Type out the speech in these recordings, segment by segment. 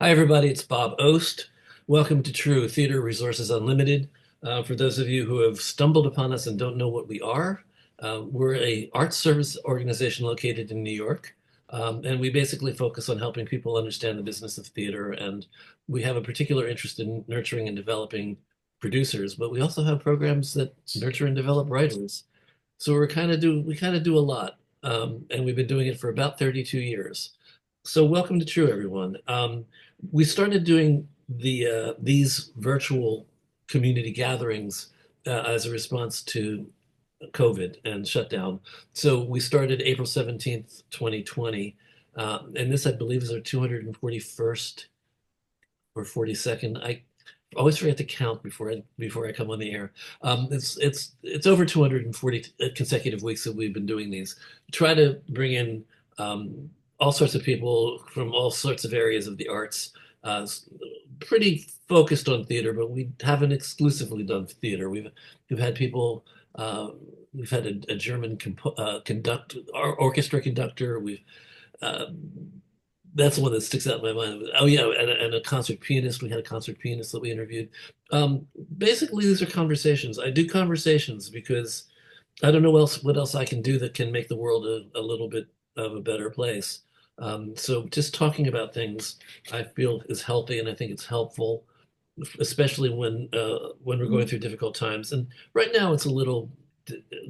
Hi, everybody. It's Bob Ost. Welcome to True Theater Resources Unlimited. For those of you who have stumbled upon us and don't know what we are, we're a arts service organization located in New York, and we basically focus on helping people understand the business of theater. And we have a particular interest in nurturing and developing producers, but we also have programs that nurture and develop writers. So we kind of do a lot, and we've been doing it for about 32 years. So welcome to True, everyone. We started doing these virtual community gatherings as a response to COVID and shutdown. So we started April 17th, 2020, and this, I believe, is our 241st or 42nd. I always forget to count before I come on the air. It's over 240 consecutive weeks that we've been doing these. Try to bring in all sorts of people from all sorts of areas of the arts. Pretty focused on theater, but we haven't exclusively done theater. We've had people. We've had a German orchestra conductor. We've uh, that's the one that sticks out in my mind. Oh yeah, and a concert pianist. We had a concert pianist that we interviewed. Basically, these are conversations. I do conversations because I don't know what else I can do that can make the world a little bit of a better place. So just talking about things I feel is healthy, and I think it's helpful, especially when we're going through difficult times. And right now, it's a little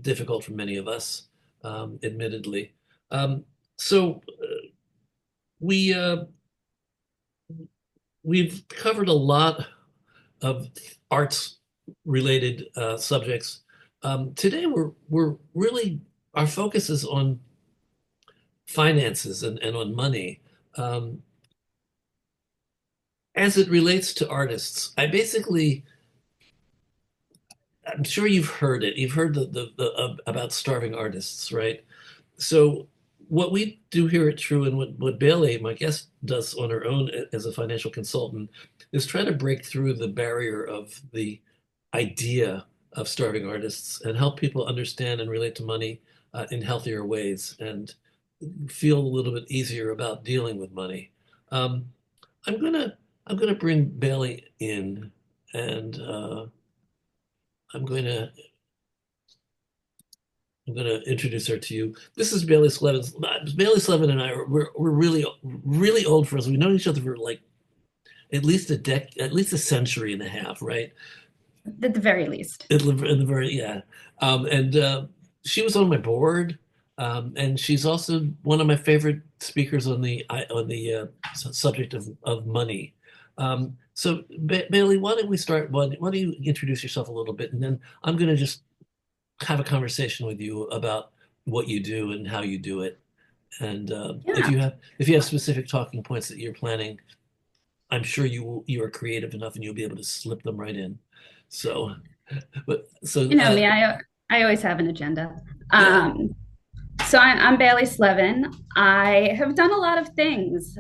difficult for many of us, admittedly. So we we've covered a lot of arts related subjects. Today we're really our focus is on finances and on money. Um, as it relates to artists, I'm sure you've heard it. You've heard about starving artists, right? So what we do here at True and what Bailie, my guest, does on her own as a financial consultant is try to break through the barrier of the idea of starving artists and help people understand and relate to money in healthier ways and feel a little bit easier about dealing with money. Um, I'm gonna I'm gonna bring Bailie in and I'm going to I'm going to introduce her to you. This is Bailie Slevin. Bailie Slevin and I we're really old friends. We've known each other for like at least a century and a half, right? At the very least. In the very yeah, and she was on my board, and she's also one of my favorite speakers on the subject of money. So Bailie, why don't we start? Why don't you introduce yourself a little bit, and then I'm going to just have a conversation with you about what you do and how you do it. And Yeah. if you have specific talking points that you're planning, I'm sure you are creative enough and you'll be able to slip them right in. So, but so You know me, I always have an agenda. yeah, Um, so I'm Bailie Slevin. I have done a lot of things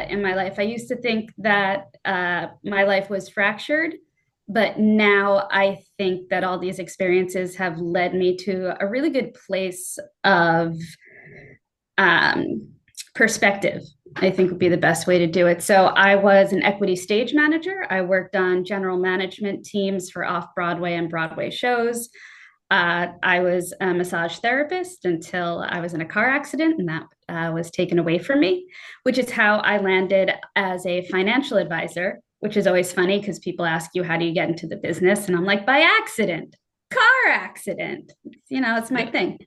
in my life. I used to think that my life was fractured, but now I think that all these experiences have led me to a really good place of um, perspective, I think would be the best way to do it. So I was an equity stage manager. I worked on general management teams for off Broadway and Broadway shows. I was a massage therapist until I was in a car accident, and that was taken away from me, which is how I landed as a financial advisor, which is always funny because people ask you, how do you get into the business? And I'm like, by accident, car accident. It's my yeah. thing.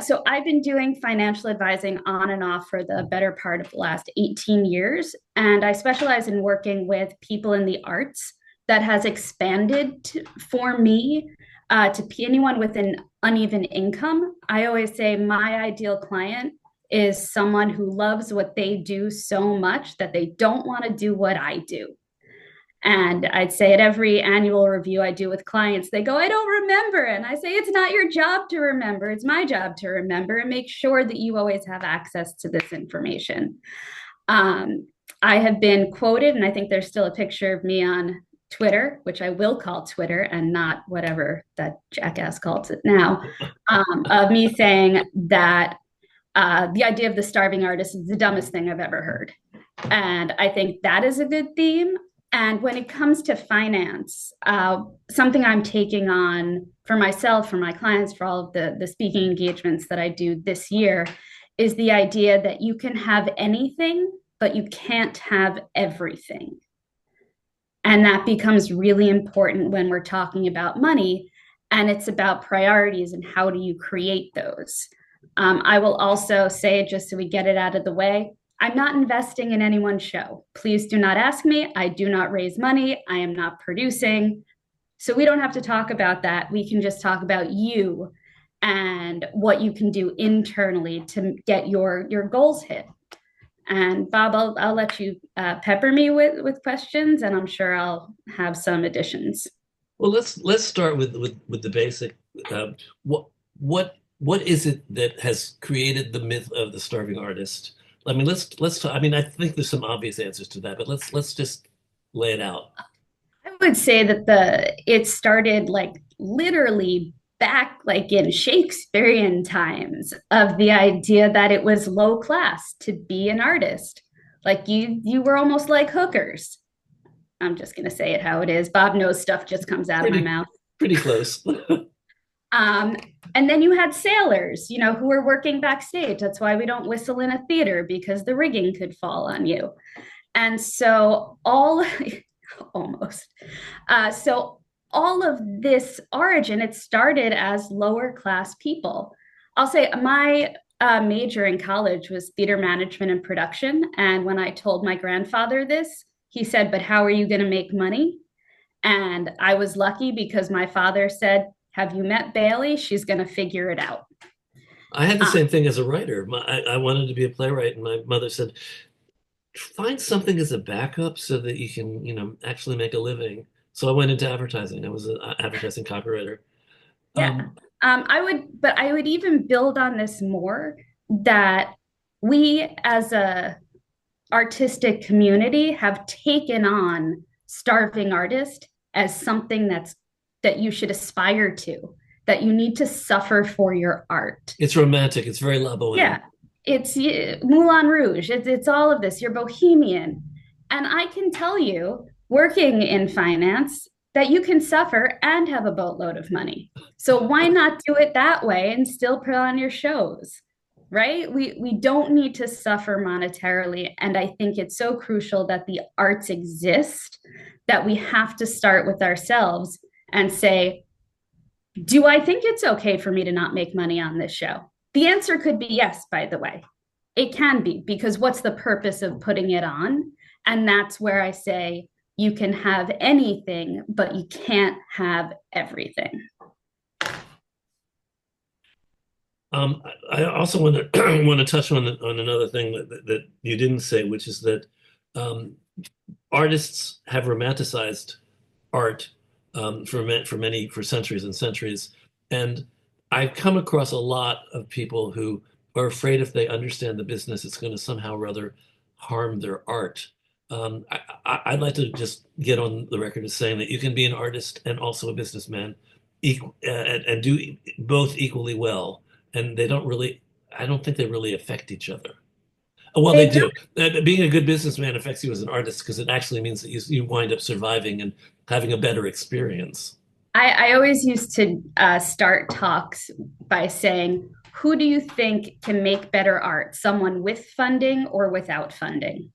So I've been doing financial advising on and off for the better part of the last 18 years. And I specialize in working with people in the arts. That has expanded for me to anyone with an uneven income. I always say my ideal client is someone who loves what they do so much that they don't want to do what I do. And I'd say at every annual review I do with clients, they go, I don't remember. And I say, it's not your job to remember. It's my job to remember and make sure that you always have access to this information. Um, I have been quoted, and I think there's still a picture of me on Twitter, which I will call Twitter and not whatever that jackass calls it now, of me saying that the idea of the starving artist is the dumbest thing I've ever heard. And I think that is a good theme. And when it comes to finance, something I'm taking on for myself, for my clients, for all of the speaking engagements that I do this year is the idea that you can have anything, but you can't have everything. And that becomes really important when we're talking about money. And it's about priorities and how do you create those. I will also say, just so we get it out of the way, I'm not investing in anyone's show. Please do not ask me. I do not raise money. I am not producing. So we don't have to talk about that. We can just talk about you and what you can do internally to get your goals hit. And Bob, I'll let you pepper me with questions, and I'm sure I'll have some additions. Well, let's start with the basic. What what is it that has created the myth of the starving artist? I mean, let's talk, I mean, I think there's some obvious answers to that, but let's just lay it out. I would say that the it started like literally back like in Shakespearean times of the idea that it was low class to be an artist. Like you were almost like hookers. I'm just gonna say it how it is. Bob knows stuff just comes out of my Pretty mouth. pretty close. Um, and then you had sailors, who were working backstage. That's why we don't whistle in a theater because the rigging could fall on you. And so all almost. So all of this origin, it started as lower class people. I'll say my major in college was theater management and production. And when I told my grandfather this, he said, "But how are you going to make money?" And I was lucky because my father said, "Have you met Bailie? She's going to figure it out." I had the Uh, same thing as a writer. I wanted to be a playwright, and my mother said, find something as a backup so that you can, actually make a living. So I went into advertising. I was an advertising copywriter. yeah. Um, But I would even build on this more that we as a artistic community have taken on starving artist as something that you should aspire to, that you need to suffer for your art. it's romantic. It's very La Boheme. Yeah, it's Moulin Rouge. It's all of this. You're bohemian. And I can tell you, working in finance, that you can suffer and have a boatload of money. So why not do it that way and still put on your shows? Right? We don't need to suffer monetarily. And I think it's so crucial that the arts exist that we have to start with ourselves and say, do I think it's okay for me to not make money on this show? The answer could be yes, by the way. It can be, because what's the purpose of putting it on? And that's where I say you can have anything, but you can't have everything. I also want to want to touch on another thing that you didn't say, which is that um, artists have romanticized art for centuries and centuries, and I've come across a lot of people who are afraid if they understand the business, it's going to somehow or other harm their art. I'd like to just get on the record as saying that you can be an artist and also a businessman, and do both equally well, and they don't really. I don't think they really affect each other. Well, they They don't. do. Being a good businessman affects you as an artist because it actually means that you wind up surviving and having a better experience. I always used to start talks by saying, who do you think can make better art? Someone with funding or without funding?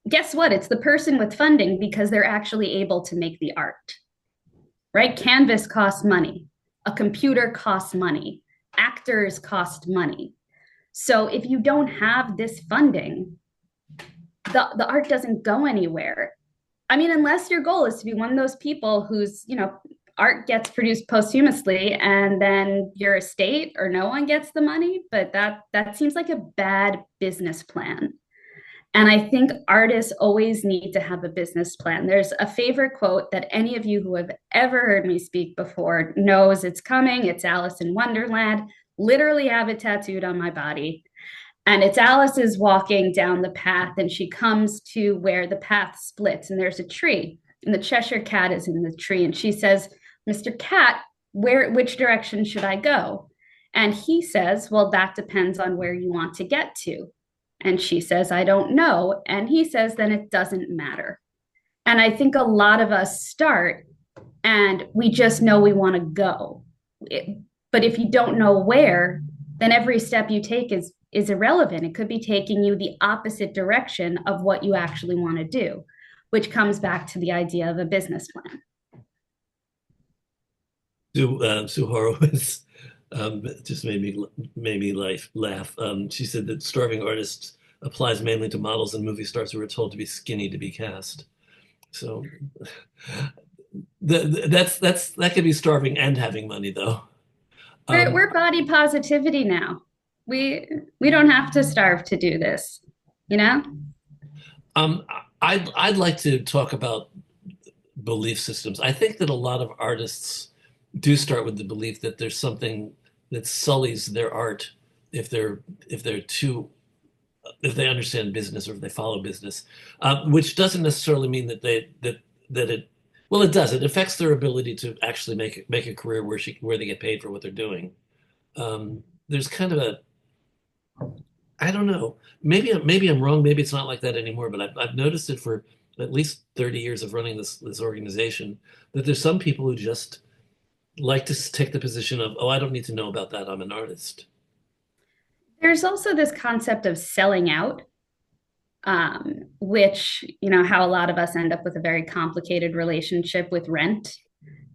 Guess what? It's the person with funding because they're actually able to make the art, right? Canvas costs money. A computer costs money. Actors cost money. So if you don't have this funding, the art doesn't go anywhere. I mean, unless your goal is to be one of those people whose, art gets produced posthumously and then your estate or no one gets the money, but that seems like a bad business plan. And I think artists always need to have a business plan. There's a favorite quote that any of you who have ever heard me speak before knows it's coming. It's Alice in Wonderland. Literally have it tattooed on my body. And it's Alice is walking down the path and she comes to where the path splits and there's a tree. And the Cheshire Cat is in the tree. And she says, "Mr. Cat, which direction should I go?" And he says, "Well, that depends on where you want to get to." And she says, I don't know. And he says, then it doesn't matter. And I think a lot of us start and we just know we want to go. But if you don't know where, then every step you take is irrelevant. It could be taking you the opposite direction of what you actually want to do, which comes back to the idea of a business plan. Sue Horowitz just made me laugh. She said that starving artists applies mainly to models and movie stars who are told to be skinny to be cast. So that could be starving and having money though. We're body positivity now. We don't have to starve to do this, you know? Um, I'd like to talk about belief systems. I think that a lot of artists do start with the belief that there's something that sullies their art if they're too if they understand business or if they follow business, which doesn't necessarily mean that that it well it does it affects their ability to actually make a career where they get paid for what they're doing. There's kind of a I don't know. Maybe I'm wrong. Maybe it's not like that anymore. But I've noticed it for at least 30 years of running this organization that there's some people who just like to take the position of, oh, I don't need to know about that. I'm an artist. There's also this concept of selling out, which, you know, how a lot of us end up with a very complicated relationship with rent.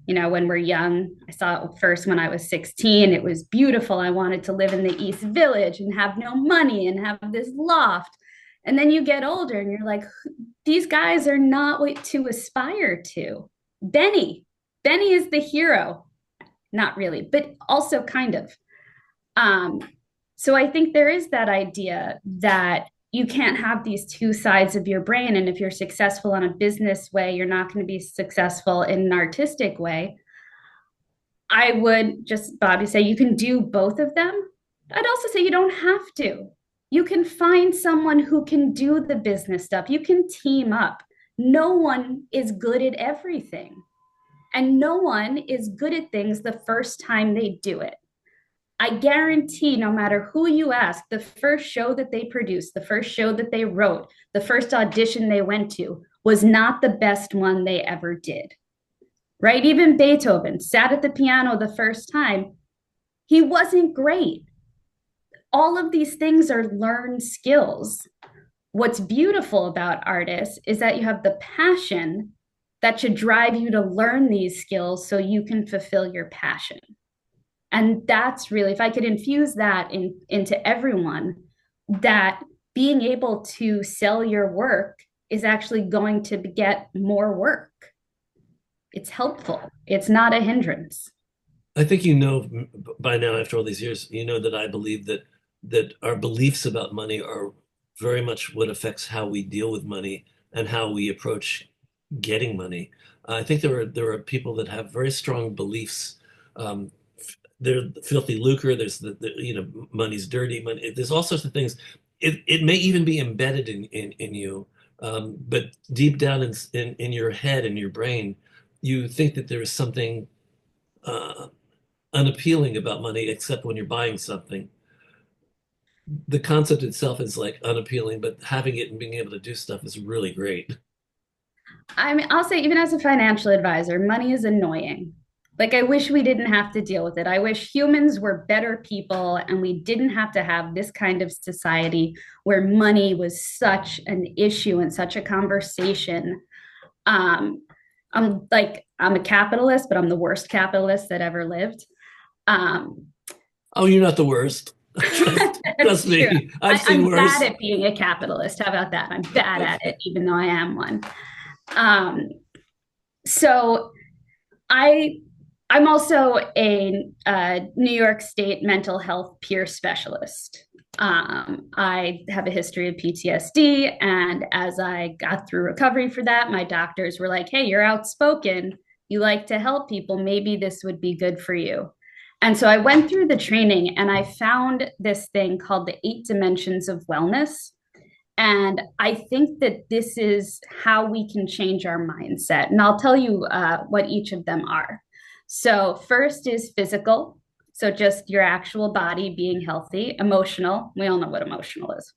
You know, when we're young, I saw it first when I was 16. It was beautiful. I wanted to live in the East Village and have no money and have this loft. And then you get older and you're like, these guys are not what to aspire to. Benny, Benny is the hero. Not really, but also kind of. Um, so I think there is that idea that you can't have these two sides of your brain. And if you're successful in a business way, you're not going to be successful in an artistic way. I would just, Bobby, say you can do both of them. I'd also say you don't have to. You can find someone who can do the business stuff. You can team up. No one is good at everything, and no one is good at things the first time they do it. I guarantee no matter who you ask, the first show that they produced, the first show that they wrote, the first audition they went to was not the best one they ever did. Right? Even Beethoven sat at the piano the first time. He wasn't great. All of these things are learned skills. What's beautiful about artists is that you have the passion that should drive you to learn these skills so you can fulfill your passion. And that's really, if I could infuse that into everyone, that being able to sell your work is actually going to get more work. It's helpful. It's not a hindrance. I think you know by now, after all these years, you know that I believe that our beliefs about money are very much what affects how we deal with money and how we approach getting money. I think there are people that have very strong beliefs. They're filthy lucre. There's money's dirty. Money. There's all sorts of things. It may even be embedded in you, but deep down in your head and your brain, you think that there is something uh, unappealing about money, except when you're buying something. The concept itself is like unappealing, but having it and being able to do stuff is really great. I mean, I'll say, even as a financial advisor, money is annoying. Like, I wish we didn't have to deal with it. I wish humans were better people and we didn't have to have this kind of society where money was such an issue and such a conversation. Um, I'm a capitalist, but I'm the worst capitalist that ever lived. Um, Oh, you're not the worst. Trust that's true. me. I've seen I'm worse. bad at being a capitalist. How about that? I'm bad at it, even though I am one. Um, so I I'm also a New York State mental health peer specialist. I have a history of PTSD, and as I got through recovery for that, my doctors were like, "Hey, you're outspoken. You like to help people. Maybe this would be good for you." And so I went through the training, and I found this thing called the 8 dimensions of wellness. And I think that this is how we can change our mindset. And I'll tell you what each of them are. So, first is physical. So, just your actual body being healthy. Emotional. We all know what emotional is.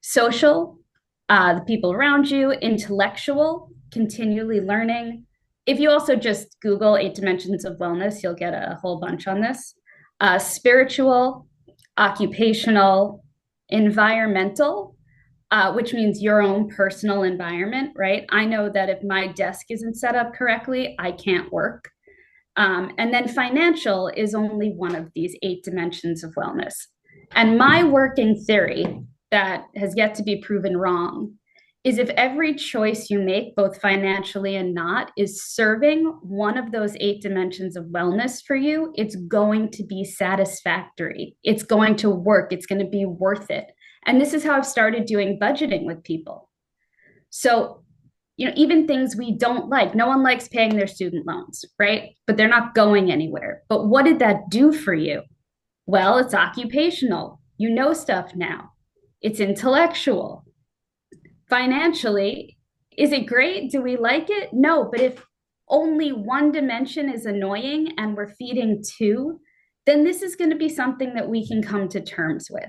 social, the people around you, intellectual, continually learning. If you also just Google 8 dimensions of wellness, you'll get a whole bunch on this. Spiritual, occupational, environmental, which means your own personal environment, right? I know that if my desk isn't set up correctly, I can't work. And then financial is only one of these 8 dimensions of wellness. And my working theory that has yet to be proven wrong is if every choice you make, both financially and not, is serving one of those 8 dimensions of wellness for you, it's going to be satisfactory. It's going to work. It's going to be worth it. And this is how I've started doing budgeting with people. So, even things we don't like, no one likes paying their student loans, right? But they're not going anywhere. But what did that do for you? Well, it's occupational. You know stuff now. It's intellectual. Financially, is it great? Do we like it? No, but if only one dimension is annoying and we're feeding two, then this is going to be something that we can come to terms with.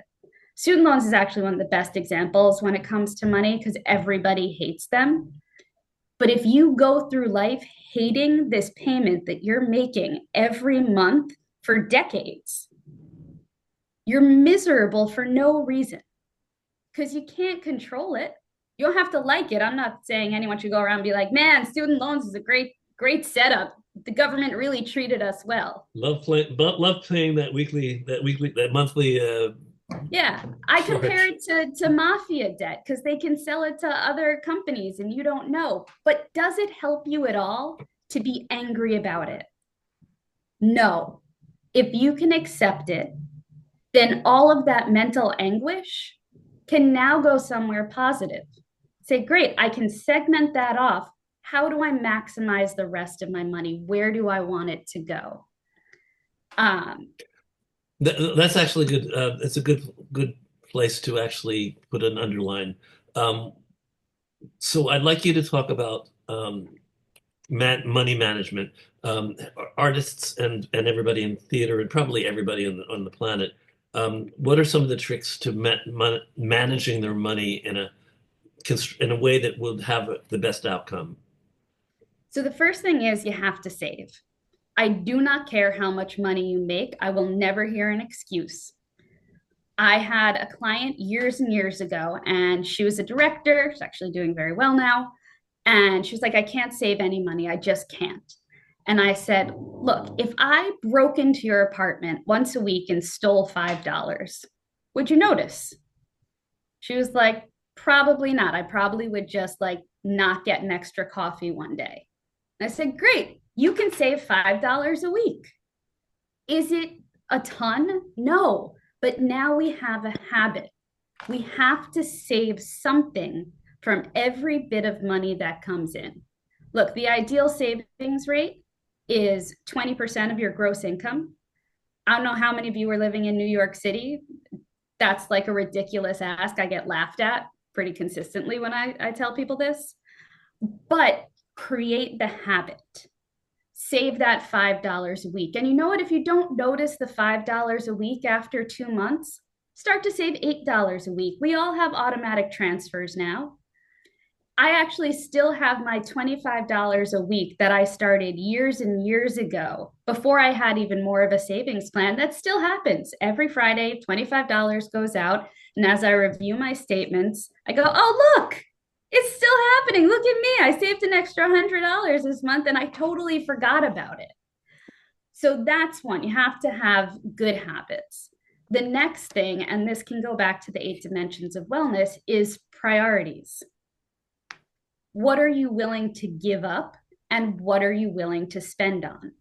Student loans is actually one of the best examples when it comes to money because everybody hates them. But if you go through life hating this payment that you're making every month for decades, you're miserable for no reason because you can't control it. You don't have to like it. I'm not saying anyone should go around and be like, man, student loans is a great setup. The government really treated us well. Love paying that monthly. Yeah, I compare Charge. it to mafia debt because they can sell it to other companies and you don't know. But does it help you at all to be angry about it? No. If you can accept it, then all of that mental anguish can now go somewhere positive. Say, great, I can segment that off. How do I maximize the rest of my money? Where do I want it to go? Um, That's actually good. It's a good place to actually put an underline. Um, so I'd like you to talk about money management. Artists and everybody in theater and probably everybody on the planet. What are some of the tricks to managing their money in a way that will have the best outcome? so the first thing is you have to save. I do not care how much money you make. I will never hear an excuse. I had a client years and years ago, and she was a director. She's actually doing very well now. And she was like, I can't save any money. I just can't. And I said, look, if I broke into your apartment once a week and stole $5, would you notice? She was like, probably not. I probably would just like not get an extra coffee one day. And I said, great, you can save $5 a week. Is it a ton? No. But now we have a habit. We have to save something from every bit of money that comes in. Look, the ideal savings rate is 20% of your gross income. I don't know how many of you are living in New York City. That's like a ridiculous ask. I get laughed at pretty consistently when I tell people this. But create the habit. Save that $5 a week. And you know what? If you don't notice the $5 a week after 2 months, start to save $8 a week. We all have automatic transfers now. I actually still have my $25 a week that I started years and years ago before I had even more of a savings plan. That still happens. Every Friday, $25 goes out. And as I review my statements, I go, oh, look, it's still happening. Look at me. I saved an extra $100 this month and I totally forgot about it. So that's one. You have to have good habits. The next thing, and this can go back to the 8 dimensions of wellness, is priorities. What are you willing to give up and what are you willing to spend on?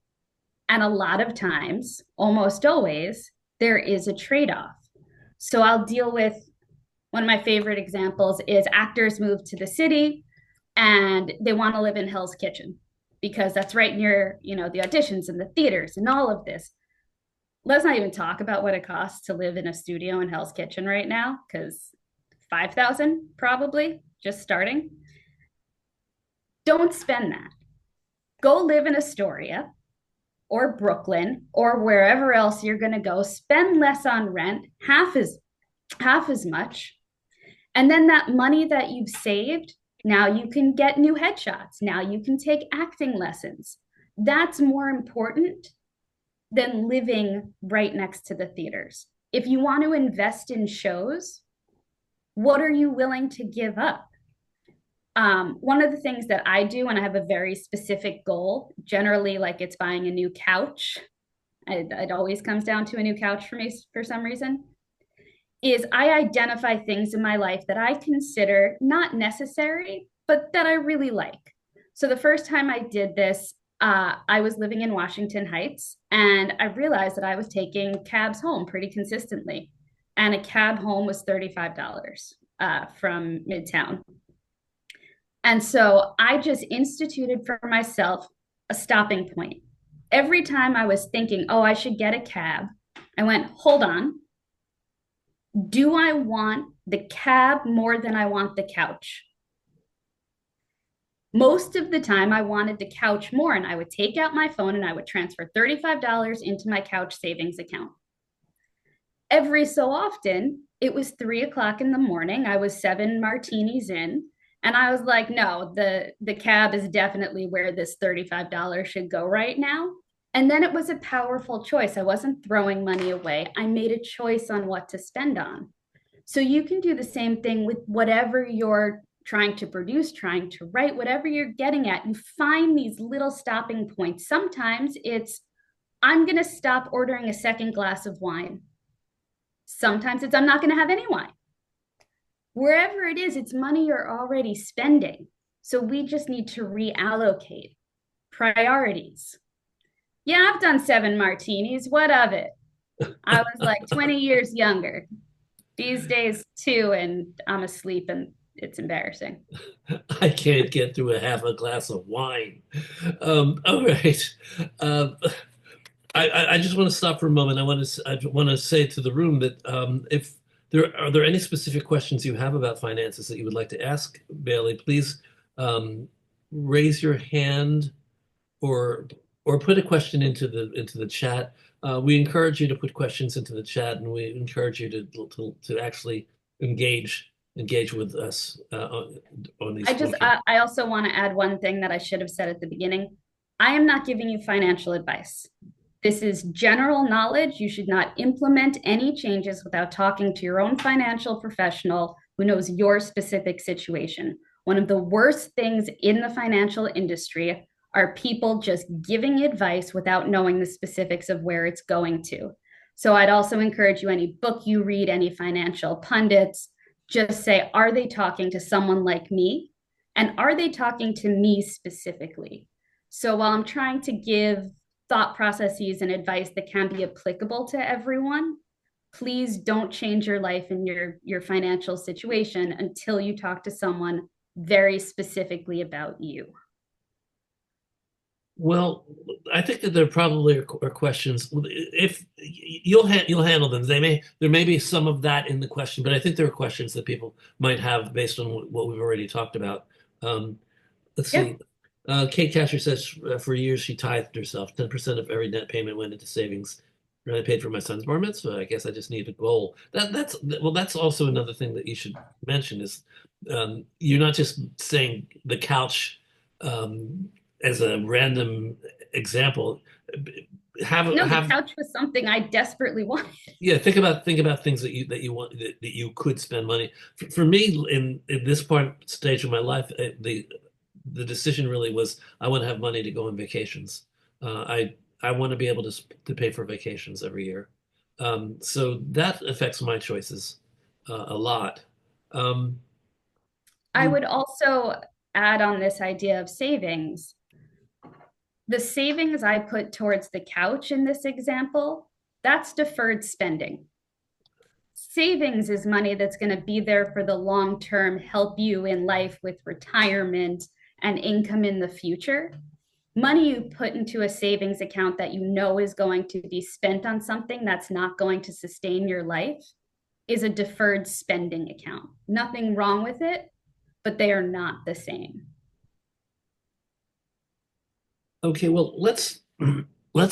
And a lot of times, almost always, there is a trade off. So I'll deal with one of my favorite examples is actors move to the city and they want to live in Hell's Kitchen because that's right near, the auditions and the theaters and all of this. Let's not even talk about what it costs to live in a studio in Hell's Kitchen right now because 5,000 probably just starting. Don't spend that. Go live in Astoria or Brooklyn or wherever else you're going to go. Spend less on rent, half as much, And then that money that you've saved, now you can get new headshots. Now you can take acting lessons. That's more important than living right next to the theaters. If you want to invest in shows, what are you willing to give up? One of the things that I do when I have a very specific goal, generally like it's buying a new couch, it always comes down to a new couch for me for some reason, is I identify things in my life that I consider not necessary, but that I really like. So the first time I did this, I was living in Washington Heights, and I realized that I was taking cabs home pretty consistently. And a cab home was $35 from Midtown. And so I just instituted for myself a stopping point. Every time I was thinking, oh, I should get a cab, I went, hold on. Do I want the cab more than I want the couch? Most of the time, I wanted the couch more, and I would take out my phone and I would transfer $35 into my couch savings account. Every so often, it was 3 o'clock in the morning. I was 7 martinis in, and I was like, no, the cab is definitely where this $35 should go right now. And then it was a powerful choice. I wasn't throwing money away. I made a choice on what to spend on. So you can do the same thing with whatever you're trying to produce, trying to write, whatever you're getting at. You find these little stopping points. Sometimes it's, I'm going to stop ordering a second glass of wine. Sometimes it's, I'm not going to have any wine. Wherever it is, it's money you're already spending. So we just need to reallocate priorities. Yeah, I've done 7 martinis. What of it? I was like 20 years younger. These days, two, and I'm asleep, and it's embarrassing. I can't get through a half a glass of wine. All right. Um, I just want to stop for a moment. I want to say to the room that if there any specific questions you have about finances that you would like to ask Bailie, please raise your hand or put a question into the chat. We encourage you to put questions into the chat, and we encourage you to actually engage with us on these functions. I also want to add one thing that I should have said at the beginning. I am not giving you financial advice. This is general knowledge. You should not implement any changes without talking to your own financial professional who knows your specific situation. One of the worst things in the financial industry are people just giving advice without knowing the specifics of where it's going to. So I'd also encourage you, any book you read, any financial pundits, just say, are they talking to someone like me? And are they talking to me specifically? So while I'm trying to give thought processes and advice that can be applicable to everyone, please don't change your life and your financial situation until you talk to someone very specifically about you. Well, I think that there probably are questions. If you'll handle them, there may be some of that in the question, but I think there are questions that people might have based on what we've already talked about. Let's Yeah. see. Kate Casher says for years she tithed herself. 10% of every net payment went into savings. I paid for my son's bar mitzvah. I guess I just need a goal. That's also another thing that you should mention is you're not just saying the couch. As a random example, No, the have couch was something I desperately wanted. yeah, think about things that you want that you could spend money. For me, in this stage of my life, the decision really was I want to have money to go on vacations. I want to be able to pay for vacations every year. So that affects my choices a lot. Um, I would also add on this idea of savings. The savings I put towards the couch in this example, that's deferred spending. Savings is money that's going to be there for the long term, help you in life with retirement and income in the future. Money you put into a savings account that you know is going to be spent on something that's not going to sustain your life is a deferred spending account. Nothing wrong with it, but they are not the same. Okay, well, let's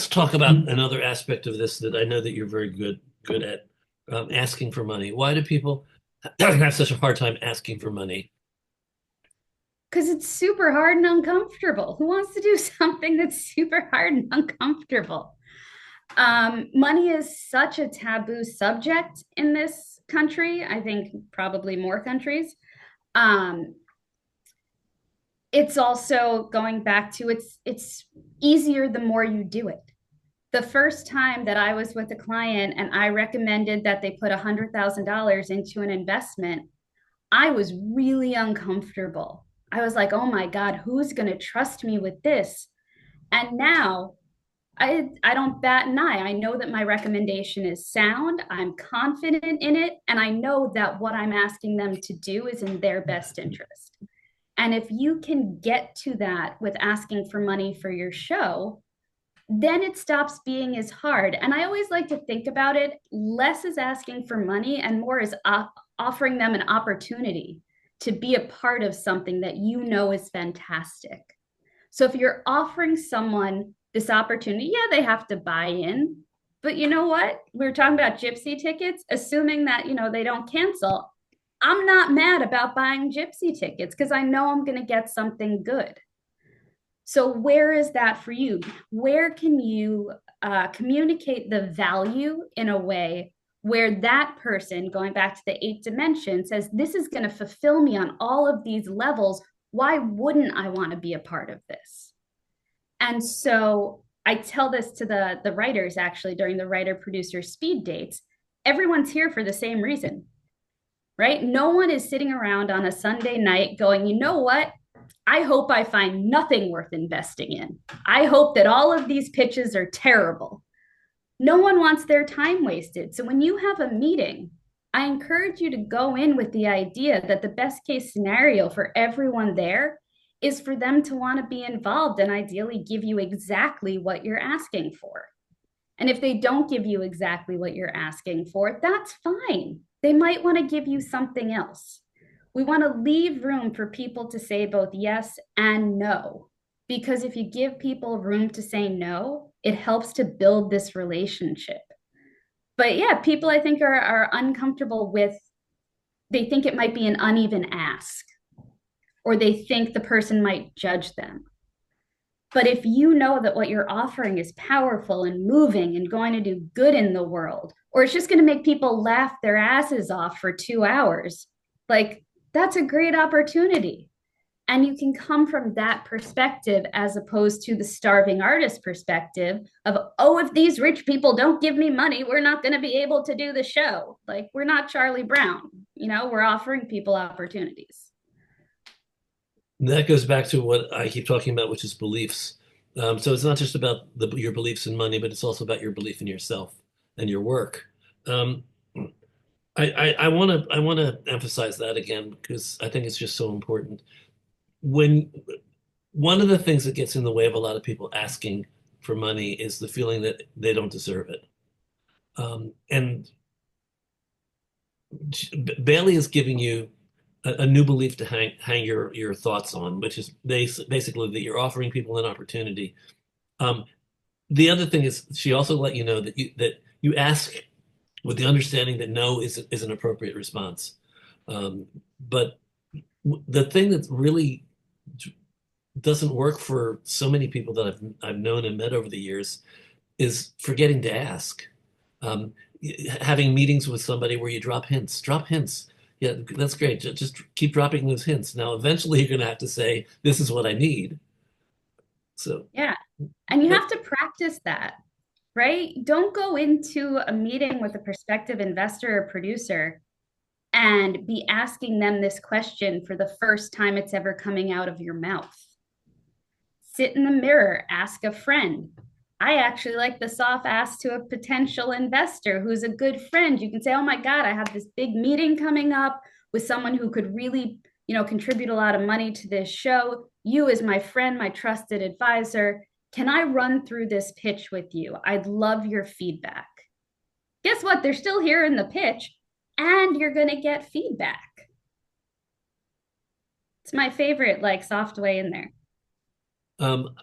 talk about another aspect of this that I know that you're very good at asking for money. Why do people have such a hard time asking for money? Because it's super hard and uncomfortable. Who wants to do something that's super hard and uncomfortable? Money is such a taboo subject in this country. I think probably more countries. Um, it's also going back to it's easier the more you do it. The first time that I was with a client and I recommended that they put $100,000 into an investment, I was really uncomfortable. I was like, oh my God, who's going to trust me with this? And now I don't bat an eye. I know that my recommendation is sound. I'm confident in it. And I know that what I'm asking them to do is in their best interest. And if you can get to that with asking for money for your show, then it stops being as hard. And I always like to think about it less as asking for money and more as offering them an opportunity to be a part of something that you know is fantastic. So if you're offering someone this opportunity, yeah, they have to buy in. But you know what? We were talking about gypsy tickets, assuming that, they don't cancel. I'm not mad about buying gypsy tickets because I know I'm going to get something good. So, where is that for you? Where can you communicate the value in a way where that person, going back to the 8 dimensions, says, this is going to fulfill me on all of these levels. Why wouldn't I want to be a part of this? And so I tell this to the writers actually during the writer producer speed dates. Everyone's here for the same reason, right? No one is sitting around on a Sunday night going, you know what? I hope I find nothing worth investing in. I hope that all of these pitches are terrible. No one wants their time wasted. So when you have a meeting, I encourage you to go in with the idea that the best case scenario for everyone there is for them to want to be involved and ideally give you exactly what you're asking for. And if they don't give you exactly what you're asking for, that's fine. They might want to give you something else. We want to leave room for people to say both yes and no. Because if you give people room to say no, it helps to build this relationship. But yeah, people I think are uncomfortable with, they think it might be an uneven ask, or they think the person might judge them. But if you know that what you're offering is powerful and moving and going to do good in the world, or it's just going to make people laugh their asses off for 2 hours, like that's a great opportunity. And you can come from that perspective as opposed to the starving artist perspective of, oh, if these rich people don't give me money, we're not going to be able to do the show. Like, we're not Charlie Brown, we're offering people opportunities. And that goes back to what I keep talking about, which is beliefs. So it's not just about your beliefs in money, but it's also about your belief in yourself and your work. Um, I want to emphasize that again because I think it's just so important. When one of the things that gets in the way of a lot of people asking for money is the feeling that they don't deserve it. And Bailie is giving you a new belief to hang your thoughts on, which is basically that you're offering people an opportunity. Um, the other thing is she also let you know that you ask with the understanding that no is an appropriate response. Um, but the thing that really doesn't work for so many people that I've known and met over the years is forgetting to ask. Um, Having meetings with somebody where you drop hints, drop hints. Yeah, that's great. Just keep dropping those hints. Now, eventually, you're going to have to say, "This is what I need." So, Yeah. And you but have to practice that, right? Don't go into a meeting with a prospective investor or producer and be asking them this question for the first time it's ever coming out of your mouth. Sit in the mirror, ask a friend. I actually like the soft ask to a potential investor who's a good friend. You can say, oh my God, I have this big meeting coming up with someone who could really, contribute a lot of money to this show. You, as my friend, my trusted advisor, can I run through this pitch with you? I'd love your feedback. Guess what? They're still hearing the pitch and you're going to get feedback. It's my favorite, like, soft way in there. um,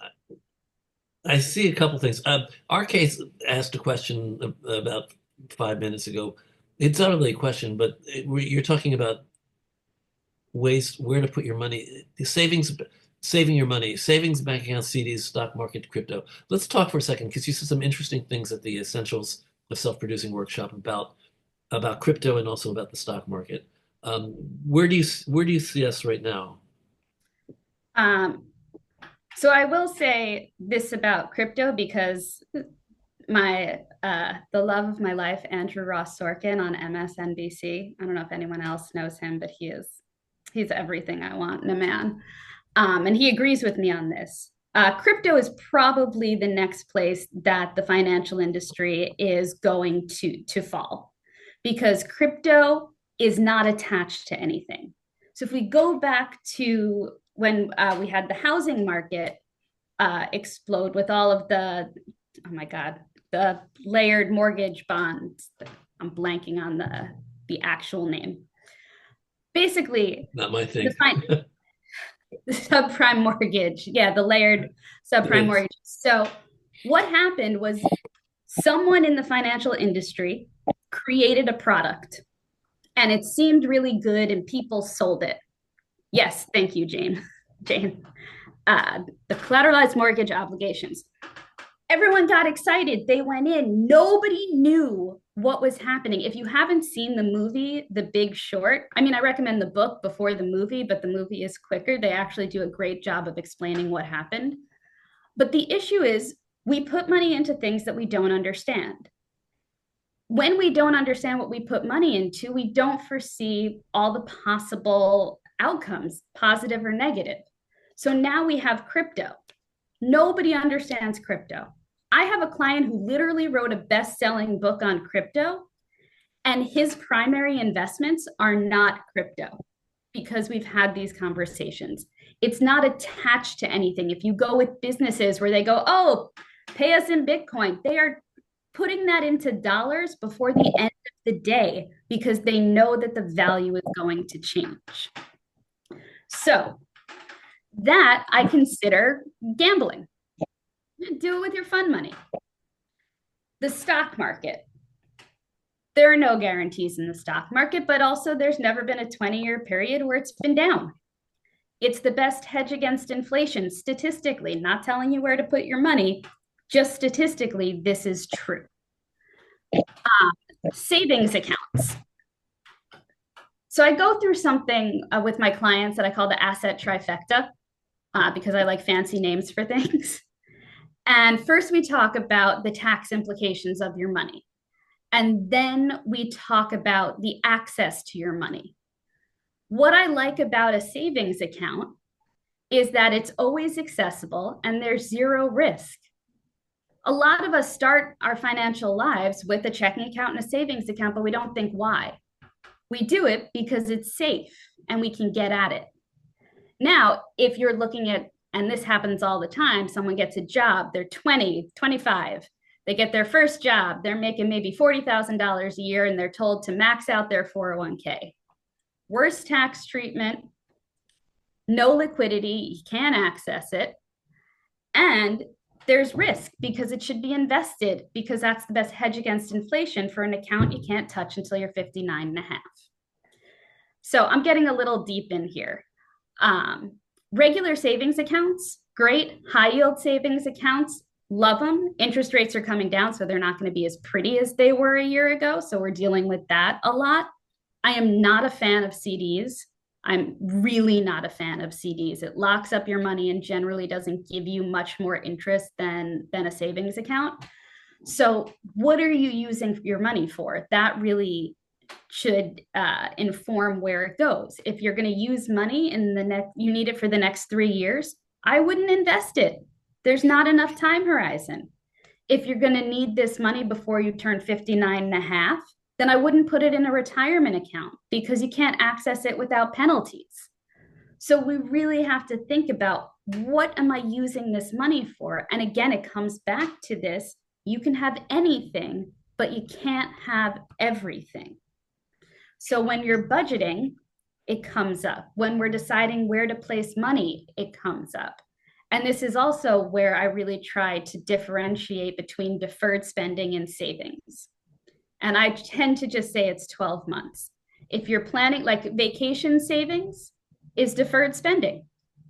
I see a couple things. Our case asked a question about 5 minutes ago. It's not really a question, but you're talking about ways where to put your money, savings, saving your money, savings, bank accounts, CDs, stock market, crypto. Let's talk for a second because you said some interesting things at the Essentials of Self-Producing workshop about crypto and also about the stock market. Um, where do you see us right now? Um, so I will say this about crypto because my the love of my life, Andrew Ross Sorkin on MSNBC. I don't know if anyone else knows him, but he's everything I want in a man. And he agrees with me on this. Crypto is probably the next place that the financial industry is going to fall because crypto is not attached to anything. So if we go back to when we had the housing market explode with all of oh my God, the layered mortgage bonds. I'm blanking on the actual name. Basically, Not my the thing. the subprime mortgage. Yeah, the layered subprime Yes. mortgage. So what happened was someone in the financial industry created a product and it seemed really good and people sold it. Yes, thank you, Jane. Jane. The collateralized mortgage obligations. Everyone got excited. They went in. Nobody knew what was happening. If you haven't seen the movie, The Big Short, I mean, I recommend the book before the movie, but the movie is quicker. They actually do a great job of explaining what happened. But the issue is we put money into things that we don't understand. When we don't understand what we put money into, we don't foresee all the possible outcomes, positive or negative. So now we have crypto. Nobody understands crypto. I have a client who literally wrote a best-selling book on crypto, and his primary investments are not crypto because we've had these conversations. It's not attached to anything. If you go with businesses where they go, oh, pay us in Bitcoin, they are putting that into dollars before the end of the day because they know that the value is going to change. So that I consider gambling. Do it with your fund money. The stock market. There are no guarantees in the stock market, but also there's never been a 20-year period where it's been down. It's the best hedge against inflation statistically, not telling you where to put your money, just statistically, this is true. Savings accounts. So I go through something with my clients that I call the asset trifecta because I like fancy names for things. And first, we talk about the tax implications of your money. And then we talk about the access to your money. What I like about a savings account is that it's always accessible and there's zero risk. A lot of us start our financial lives with a checking account and a savings account, but we don't think why. We do it because it's safe and we can get at it. Now, if you're looking at, and this happens all the time, someone gets a job, they're 20, 25, they get their first job, they're making maybe $40,000 a year, and they're told to max out their 401k. Worst tax treatment, no liquidity, you can't access it. And there's risk because it should be invested because that's the best hedge against inflation for an account you can't touch until you're 59 and a half. So I'm getting a little deep in here. Regular savings accounts, great. High yield savings accounts, love them. Interest rates are coming down, so they're not going to be as pretty as they were a year ago. So we're dealing with that a lot. I am not a fan of CDs. I'm really not a fan of CDs. It locks up your money and generally doesn't give you much more interest than a savings account. So what are you using your money for? That really should inform where it goes. If you're going to use money in the next, you need it for the next 3 years, I wouldn't invest it. There's not enough time horizon. If you're going to need this money before you turn 59 and a half, then I wouldn't put it in a retirement account because you can't access it without penalties. So we really have to think about what am I using this money for? And again, it comes back to this. You can have anything, but you can't have everything. So when you're budgeting, it comes up. When we're deciding where to place money, it comes up. And this is also where I really try to differentiate between deferred spending and savings. And I tend to just say it's 12 months. If you're planning, like vacation savings is deferred spending.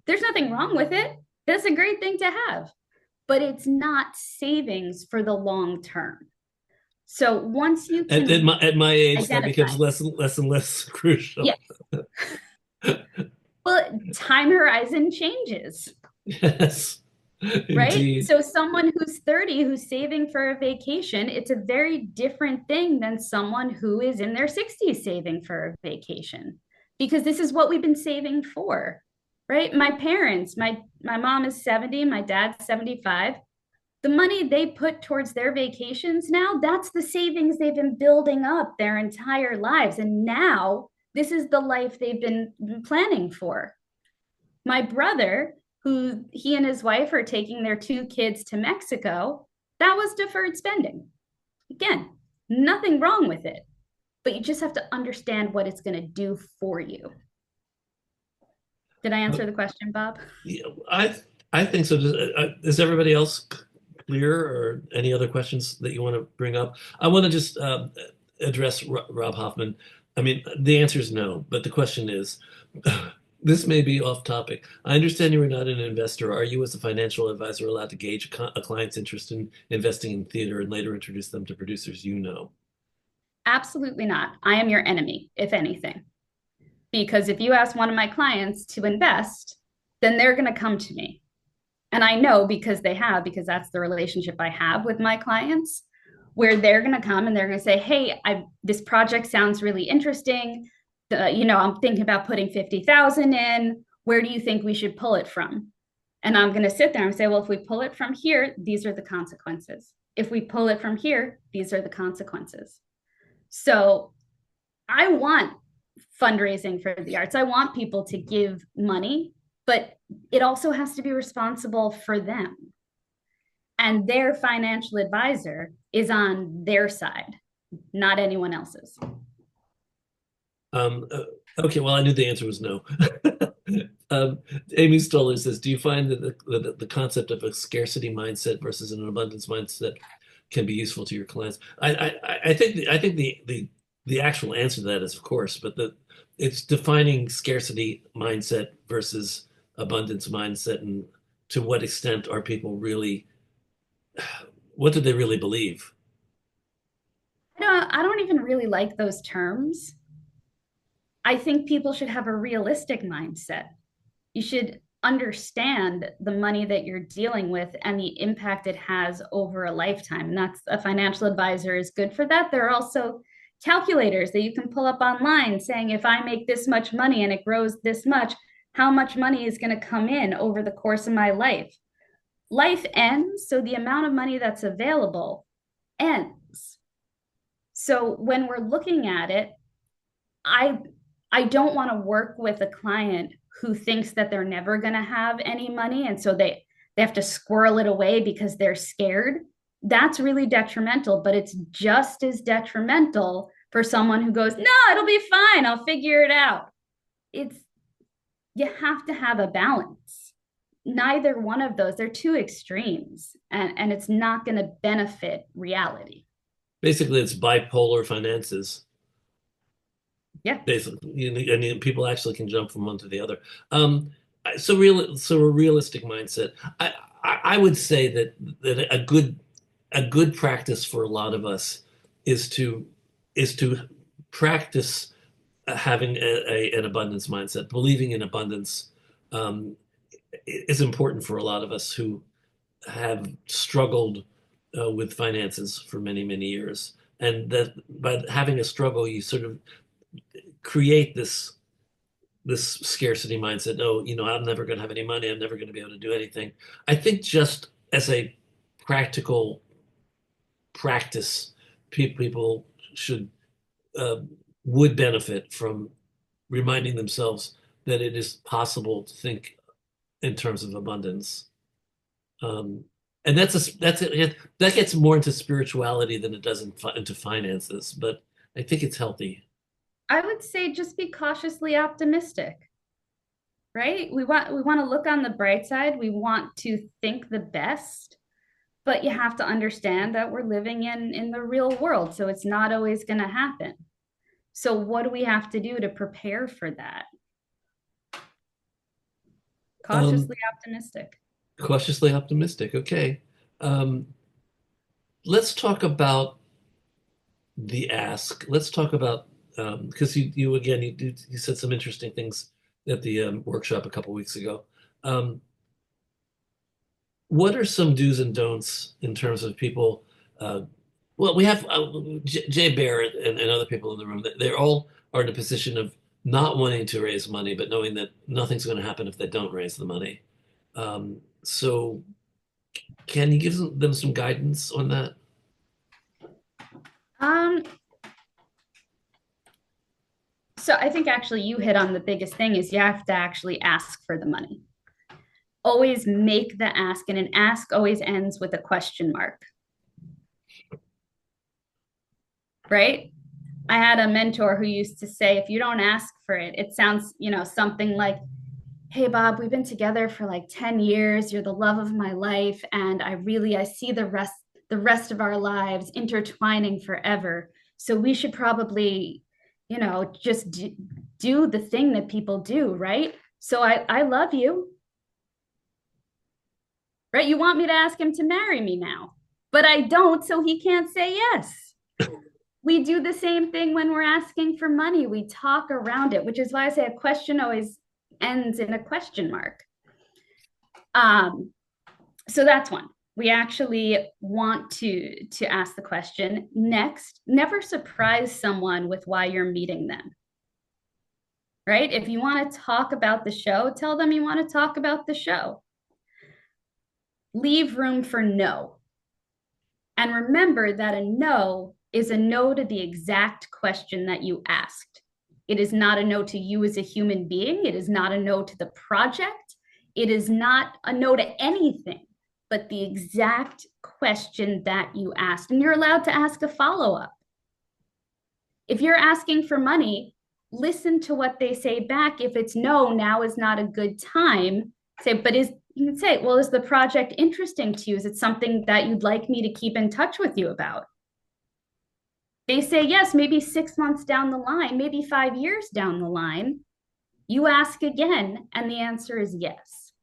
There's nothing wrong with it. That's a great thing to have, but it's not savings for the long term. So once you can At my age, that identify, becomes less and less crucial. yeah, well, time horizon changes, Yes, right? indeed. So someone who's 30 who's saving for a vacation, it's a very different thing than someone who is in their 60s saving for a vacation, because this is what we've been saving for, right? My parents, my mom is 70, my dad's 75. The money they put towards their vacations now, that's the savings they've been building up their entire lives. And now this is the life they've been planning for. My brother, who he and his wife are taking their two kids to Mexico, that was deferred spending. Again, nothing wrong with it, but you just have to understand what it's going to do for you. Did I answer the question, Bob? Yeah, I think so. Is everybody else clear, or any other questions that you want to bring up? I want to just address Rob Hoffman. I mean, the answer is no, but the question is, this may be off topic. I understand you are not an investor. Are you, as a financial advisor, allowed to gauge a client's interest in investing in theater and later introduce them to producers you know? Absolutely not. I am your enemy, if anything. Because if you ask one of my clients to invest, then they're going to come to me. And I know because they have, because that's the relationship I have with my clients, where they're going to come and they're going to say, hey, this project sounds really interesting. I'm thinking about putting 50,000 in. Where do you think we should pull it from? And I'm going to sit there and say, well, if we pull it from here, these are the consequences. If we pull it from here, these are the consequences. So I want fundraising for the arts. I want people to give money, but it also has to be responsible for them. And their financial advisor is on their side, not anyone else's. Um, uh, okay, well, I knew the answer was no. Amy Stoller says, do you find that the concept of a scarcity mindset versus an abundance mindset can be useful to your clients? I think the actual answer to that is of course, but it's defining scarcity mindset versus abundance mindset, and to what extent are people really, what do they really believe? I don't even really like those terms. I think people should have a realistic mindset. You should understand the money that you're dealing with and the impact it has over a lifetime. And that's, a financial advisor is good for that. There are also calculators that you can pull up online saying, if I make this much money and it grows this much, how much money is going to come in over the course of my life? Life ends, so the amount of money that's available ends. So when we're looking at it, I I don't want to work with a client who thinks that they're never going to have any money, and so they have to squirrel it away because they're scared. That's really detrimental, but it's just as detrimental for someone who goes, "No, it'll be fine. I'll figure it out." It's, you have to have a balance. Neither one of those, they're two extremes, and it's not going to benefit reality. Basically, it's bipolar finances. Yeah. Basically, I mean, people actually can jump from one to the other. So a realistic mindset. I would say that a good practice for a lot of us is to practice having an abundance mindset. Believing in abundance um, is important for a lot of us who have struggled with finances for many years, and that by having a struggle, you sort of create this scarcity mindset. Oh, I'm never going to have any money. I'm never going to be able to do anything. I think just as a practical practice, people should uh, would benefit from reminding themselves that it is possible to think in terms of abundance. Um, and that gets more into spirituality than it does into finances, but I think it's healthy. I would say just be cautiously optimistic, right? We want to look on the bright side. We want to think the best, But you have to understand that we're living in the real world, so it's not always going to happen. So what do we have to do to prepare for that? Um, Cautiously optimistic. Cautiously optimistic. Okay. Um, let's talk about the ask. Let's talk about because you again you said some interesting things at the workshop a couple weeks ago. Um, what are some do's and don'ts in terms of people? Uh, well, we have Jay Barrett and other people in the room. They all are in a position of not wanting to raise money, but knowing that nothing's going to happen if they don't raise the money. So, can you give them some guidance on that? Um, so I think actually you hit on the biggest thing is you have to actually ask for the money. Always make the ask, and an ask always ends with a question mark, right? I had a mentor who used to say, if you don't ask for it, it sounds, something like, hey Bob, we've been together for like 10 years. You're the love of my life. And I see the rest of our lives intertwining forever. So we should probably, just do the thing that people do, right? So I love you, right? You want me to ask him to marry me now, but I don't, so he can't say yes. We do the same thing when we're asking for money. We talk around it, which is why I say a question always ends in a question mark. Um, so that's one. We actually want to ask the question. Next, never surprise someone with why you're meeting them. Right? If you want to talk about the show, tell them you want to talk about the show. Leave room for no. And remember that a no is a no to the exact question that you asked. It is not a no to you as a human being. It is not a no to the project. It is not a no to anything, but the exact question that you asked. And you're allowed to ask a follow up. If you're asking for money, listen to what they say back. If it's no, now is not a good time. Say, but you can say, well, is the project interesting to you? Is it something that you'd like me to keep in touch with you about? They say yes, maybe 6 months down the line, maybe 5 years down the line. You ask again, and the answer is yes.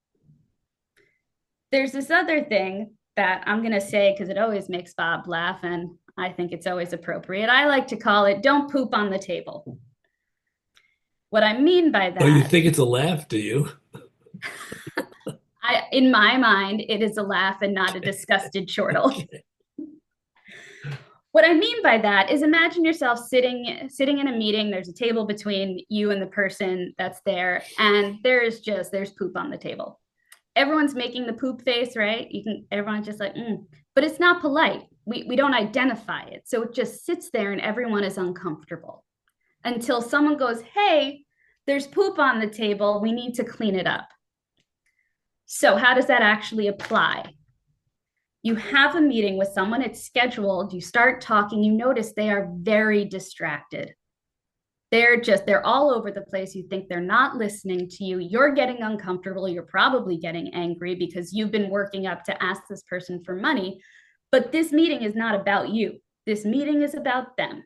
There's this other thing that I'm going to say because it always makes Bob laugh, and I think it's always appropriate. I like to call it don't poop on the table. What I mean by Oh, you that, think it's a laugh, do you? in my mind, it is a laugh and not a disgusted chortle. Okay. What I mean by that is imagine yourself sitting in a meeting. There's a table between you and the person that's there, and there's poop on the table. Everyone's making the poop face, right? Everyone's just like, but it's not polite. We don't identify it. So it just sits there and everyone is uncomfortable until someone goes, hey, there's poop on the table. We need to clean it up. So how does that actually apply? You have a meeting with someone, it's scheduled, you start talking, you notice they are very distracted. They're all over the place. You think they're not listening to you. You're getting uncomfortable. You're probably getting angry because you've been working up to ask this person for money. But this meeting is not about you. This meeting is about them.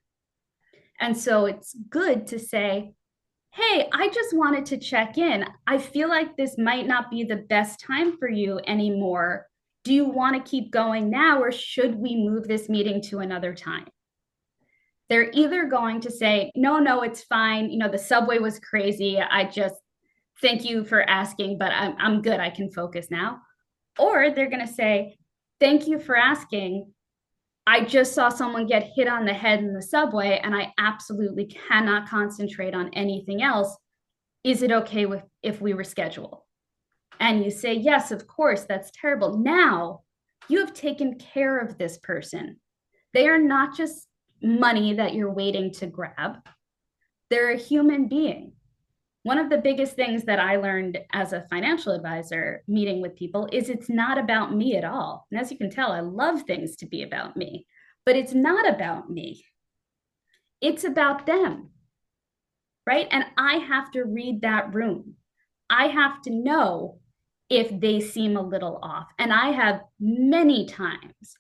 And so it's good to say, hey, I just wanted to check in. I feel like this might not be the best time for you anymore. Do you want to keep going now, or should we move this meeting to another time? They're either going to say, no, it's fine. The subway was crazy. I just thank you for asking, but I'm good. I can focus now. Or they're going to say, thank you for asking. I just saw someone get hit on the head in the subway, and I absolutely cannot concentrate on anything else. Is it okay if we reschedule? And you say, yes, of course, that's terrible. Now you have taken care of this person. They are not just money that you're waiting to grab, they're a human being. One of the biggest things that I learned as a financial advisor meeting with people is it's not about me at all. And as you can tell, I love things to be about me, but it's not about me. It's about them, right? And I have to read that room. I have to know if they seem a little off. And I have many times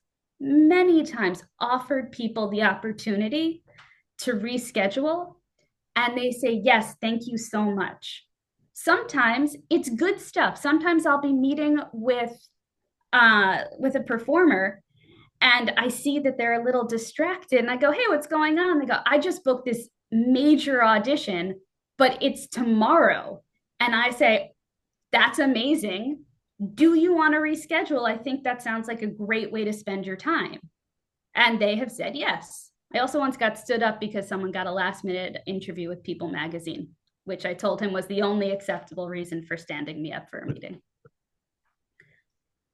offered people the opportunity to reschedule, and they say, yes, thank you so much. Sometimes it's good stuff. Sometimes I'll be meeting with a performer and I see that they're a little distracted and I go, hey, what's going on? They go, I just booked this major audition, but it's tomorrow. And I say, that's amazing. Do you want to reschedule? I think that sounds like a great way to spend your time. And they have said yes. I also once got stood up because someone got a last minute interview with People magazine, which I told him was the only acceptable reason for standing me up for a meeting.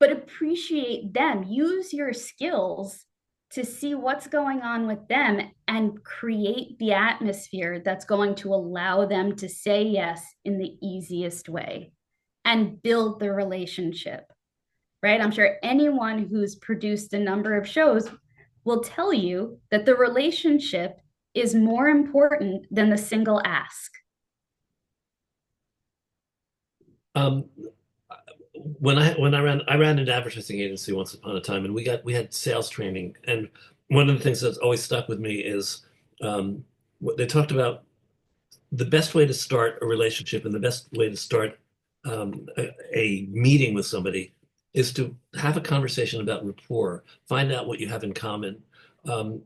But appreciate them. Use your skills to see what's going on with them and create the atmosphere that's going to allow them to say yes in the easiest way and build the relationship, right? I'm sure anyone who's produced a number of shows will tell you that the relationship is more important than the single ask. Um, when I ran an advertising agency once upon a time, and we had sales training, and one of the things that's always stuck with me is what they talked about the best way to start a relationship and the best way to start a meeting with somebody is to have a conversation about rapport, find out what you have in common,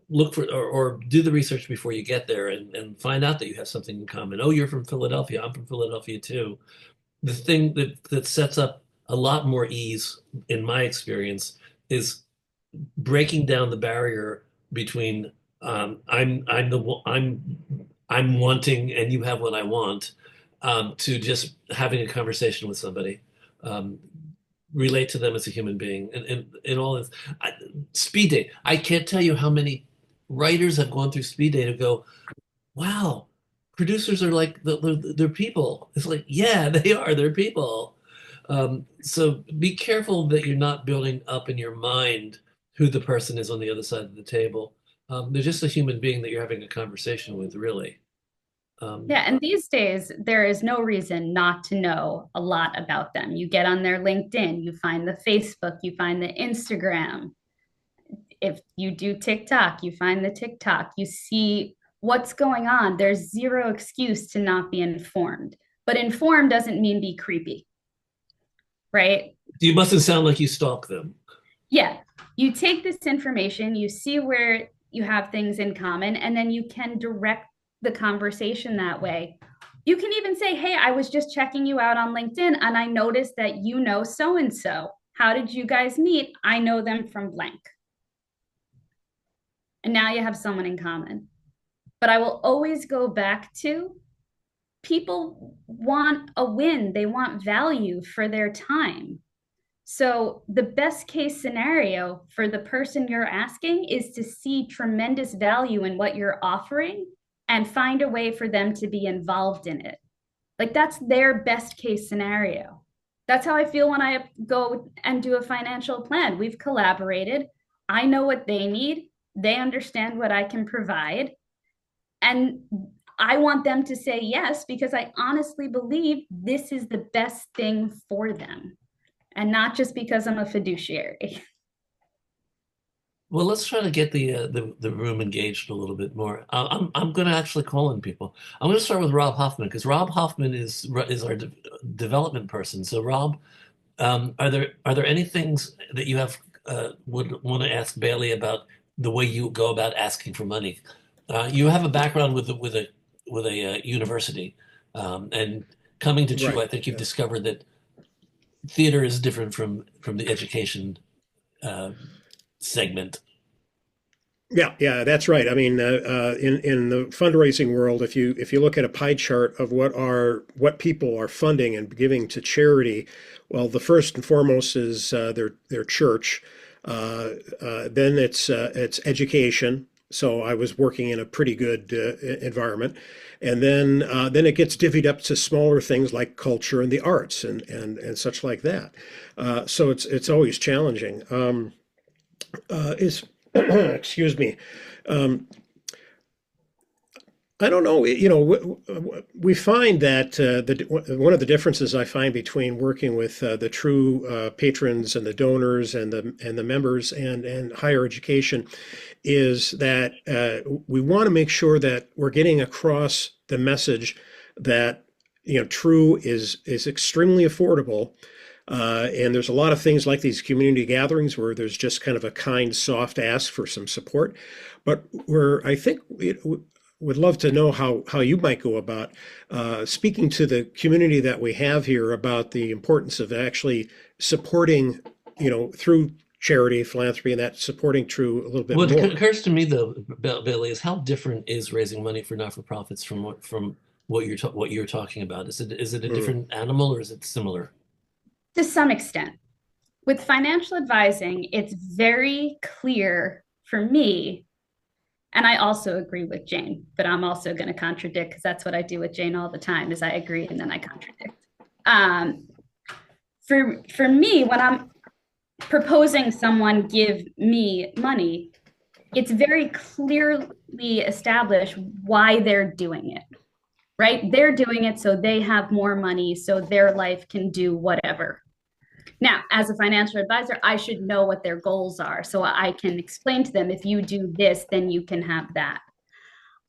look for or do the research before you get there and find out that you have something in common. Oh, you're from Philadelphia. I'm from Philadelphia too. The thing that sets up a lot more ease, in my experience, is breaking down the barrier between I'm wanting and you have what I want, to just having a conversation with somebody, um, relate to them as a human being, and all this. Speed date. I can't tell you how many writers have gone through speed date and go, wow, producers are like they're people. It's like, yeah, they are. They're people. So be careful that you're not building up in your mind who the person is on the other side of the table. They're just a human being that you're having a conversation with, really. Um, Yeah, and these days there is no reason not to know a lot about them. You get on their LinkedIn, you find the Facebook, you find the Instagram. If you do TikTok, you find the TikTok, you see what's going on. There's zero excuse to not be informed. But informed doesn't mean be creepy, right? you mustn't sound like you stalk them. Yeah, you take this information, you see where you have things in common, and then you can direct the conversation that way. You can even say, hey, I was just checking you out on LinkedIn and I noticed that you know so and so. How did you guys meet? I know them from blank. And now you have someone in common. But I will always go back to people want a win, they want value for their time. So, the best case scenario for the person you're asking is to see tremendous value in what you're offering and find a way for them to be involved in it. Like, that's their best case scenario. That's how I feel when I go and do a financial plan. We've collaborated. I know what they need, they understand what I can provide. And I want them to say yes because I honestly believe this is the best thing for them and not just because I'm a fiduciary. Well, let's try to get the room engaged a little bit more. I'm going to actually call in people. I'm going to start with Rob Hoffman because Rob Hoffman is our development person. So, Rob, are there any things that you have would want to ask Bailie about the way you go about asking for money? You have a background with a university, and coming to True, Right. I think you've Yeah. discovered that theater is different from the education uh, segment. Yeah, yeah, that's right. I mean, in the fundraising world, if you look at a pie chart of what people are funding and giving to charity, well, the first and foremost is their church. Then it's education. So I was working in a pretty good environment, and then it gets divvied up to smaller things like culture and the arts and such like that. So it's always challenging. Is excuse me. Um, I don't know. We find that one of the differences I find between working with the true patrons and the donors and the members and higher education is that we want to make sure that we're getting across the message that True is extremely affordable. And there's a lot of things like these community gatherings where there's just kind of a kind, soft ask for some support. But I think would love to know how you might go about speaking to the community that we have here about the importance of actually supporting, through charity, philanthropy, and that supporting True a little bit What more. occurs to me though, Bailie, is how different is raising money for not-for-profits from what you're talking about? Is it a Mm, different animal or is it similar? To some extent. With financial advising, it's very clear for me, and I also agree with Jane, but I'm also going to contradict because that's what I do with Jane all the time is I agree and then I contradict. Um, for me, when I'm proposing someone give me money, it's very clearly established why they're doing it, right? They're doing it so they have more money, so their life can do whatever. Now, as a financial advisor, I should know what their goals are so I can explain to them if you do this, then you can have that.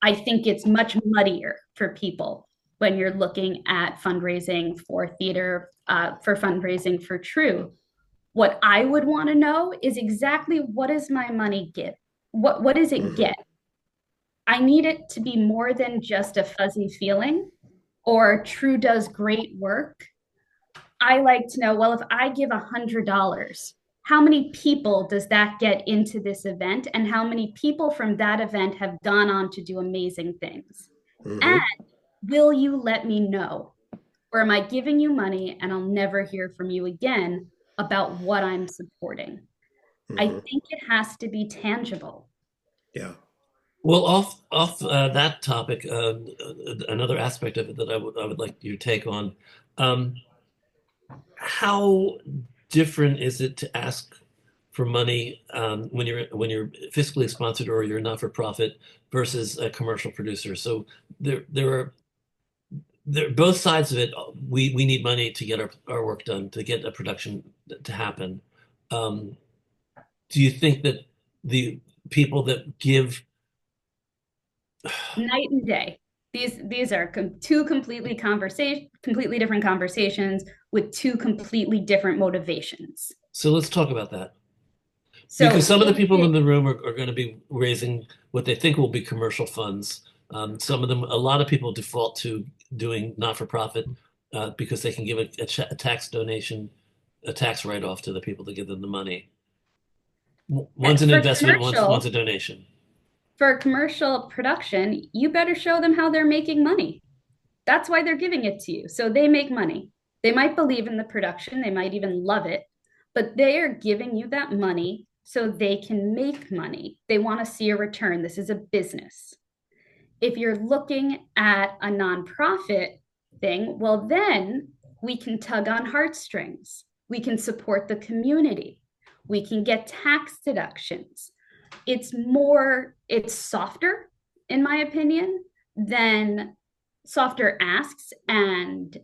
I think it's much muddier for people when you're looking at fundraising for theater, for fundraising for True. What I would want to know is exactly what does my money get? What does it mhm, get? I need it to be more than just a fuzzy feeling or True does great work. I like to know, well, if I give $100, how many people does that get into this event? And how many people from that event have gone on to do amazing things? And mhm, will you let me know? Or am I giving you money and I'll never hear from you again about what I'm supporting? I mhm. think it has to be tangible. Yeah. Well, off that topic, another aspect of it that I would like you to take on. Um, how different is it to ask for money when you're fiscally sponsored or you're not for profit versus a commercial producer? So there both sides of it. We need money to get our work done, to get a production to happen. Um, do you think that the people that give Night and day. These are two completely different conversations with two completely different motivations. so let's talk about that. Because So some of the if people in it, the room are going to be raising what they think will be commercial funds. Some of them, a lot of people default to doing not-for-profit because they can give a tax donation, a tax write-off to the people that give them the money. One's an for investment, one's a donation. commercial production, you better show them how they're making money. That's why they're giving it to you. So they make money. They might believe in the production, they might even love it, but they are giving you that money so they can make money. They want to see a return. This is a business. If you're looking at a nonprofit thing, well, then we can tug on heartstrings. We can support the community. We can get tax deductions. It's softer, in my opinion, than softer asks. And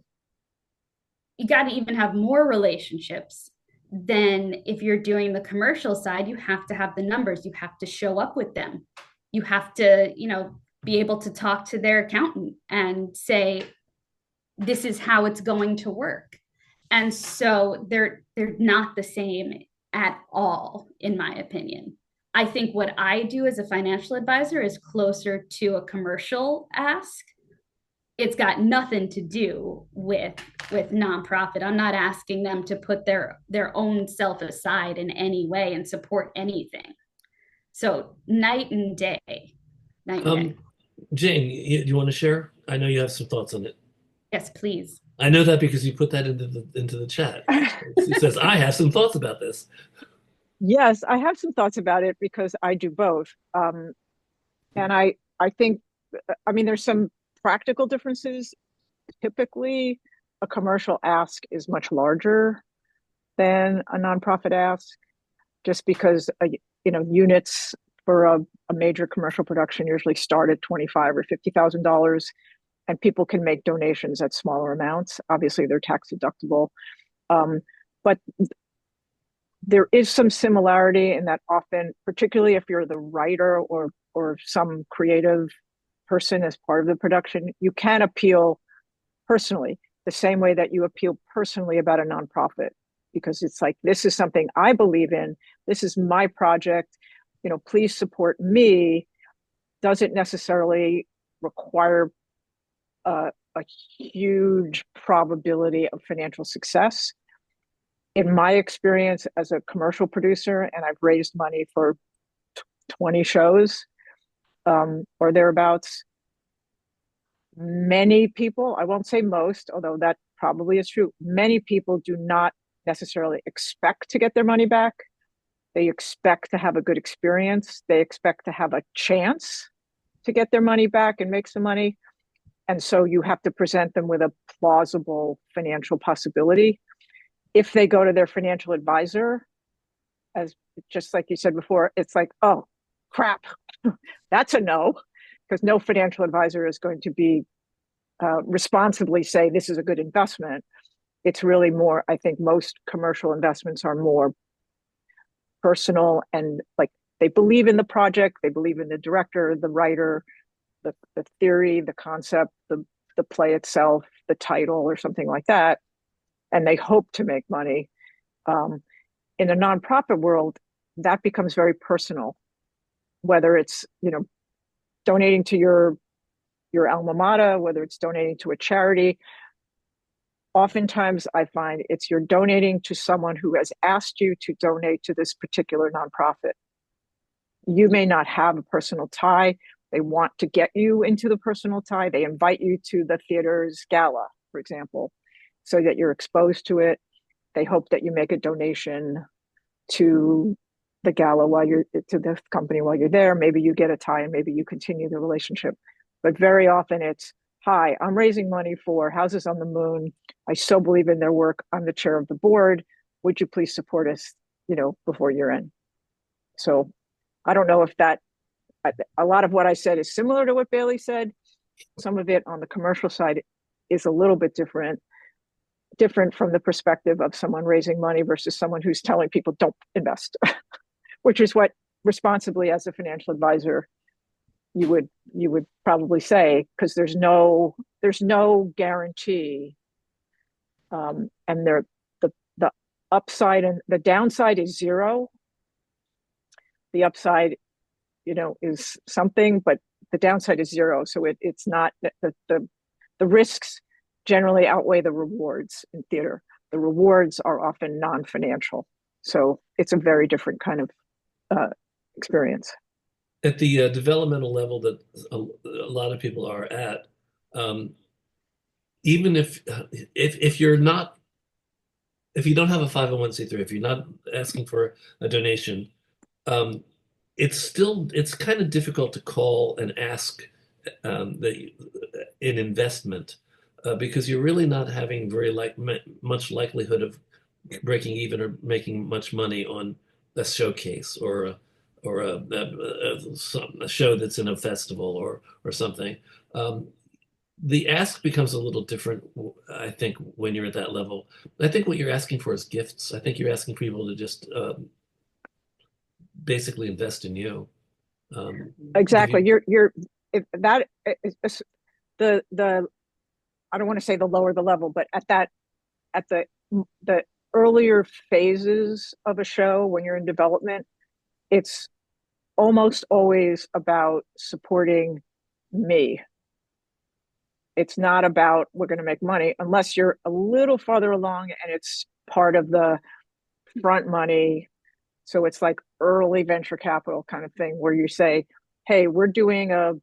you got to even have more relationships than if you're doing the commercial side. You have to have the numbers, you have to show up with them, you have to, be able to talk to their accountant and say, this is how it's going to work. And so they're not the same at all, in my opinion. I think what I do as a financial advisor is closer to a commercial ask. It's got nothing to do with nonprofit. I'm not asking them to put their own self aside in any way and support anything. So night and day, night and day. Um, Jane, you want to share? I know you have some thoughts on it. Yes, please. I know that because you put that into the chat. It says, I have some thoughts about this. Yes, I have some thoughts about it because I do both. And I think, I mean, there's some practical differences. Typically, a commercial ask is much larger than a nonprofit ask, just because, units for a major commercial production usually start at $25,000 or $50,000, and people can make donations at smaller amounts. Obviously, they're tax deductible, but there is some similarity in that often, particularly if you're the writer or some creative person as part of the production, you can appeal personally the same way that you appeal personally about a nonprofit, because it's like, this is something I believe in. This is my project. Please support me. Doesn't necessarily require a huge probability of financial success. In my experience as a commercial producer, and I've raised money for 20 shows or thereabouts, many people, I won't say most, although that probably is true, many people do not necessarily expect to get their money back. They expect to have a good experience. They expect to have a chance to get their money back and make some money. And so you have to present them with a plausible financial possibility. If they go to their financial advisor, as just like you said before, it's like, oh, crap, that's a no, because no financial advisor is going to be responsibly say this is a good investment. It's really more, I think most commercial investments are more personal, and like they believe in the project, they believe in the director, the writer, the theory, the concept, the play itself, the title or something like that, and they hope to make money. In the nonprofit world, that becomes very personal, whether it's donating to your alma mater, whether it's donating to a charity. Oftentimes I find it's you're donating to someone who has asked you to donate to this particular nonprofit. You may not have a personal tie. They want to get you into the personal tie. They invite you to the theater's gala, for example, so that you're exposed to it. They hope that you make a donation to the gala to the company while you're there. Maybe you get a tie and maybe you continue the relationship. But very often it's, hi, I'm raising money for Houses on the Moon. I so believe in their work. I'm the chair of the board. Would you please support us, before year end? So I don't know if a lot of what I said is similar to what Bailie said. Some of it on the commercial side is a little bit different from the perspective of someone raising money versus someone who's telling people don't invest, which is what responsibly as a financial advisor you would probably say, because there's no guarantee, and the upside and the downside is zero. The upside, is something, but the downside is zero. So it's not the risks generally outweigh the rewards in theater. The rewards are often non-financial, so it's a very different kind of experience. At the developmental level that a lot of people are at, even if you don't have a 501c3, if you're not asking for a donation, it's kind of difficult to call and ask an investment because you're really not having very much likelihood of breaking even or making much money on a showcase or a show that's in a festival or something. The ask becomes a little different, I think, when you're at that level. I think what you're asking for is gifts. I think you're asking people to just basically invest in you. Exactly. You're if that is the I don't want to say the lower the level, but at the earlier phases of a show when you're in development, it's almost always about supporting me. It's not about we're going to make money unless you're a little farther along and it's part of the front money. So it's like early venture capital kind of thing where you say, hey, we're doing a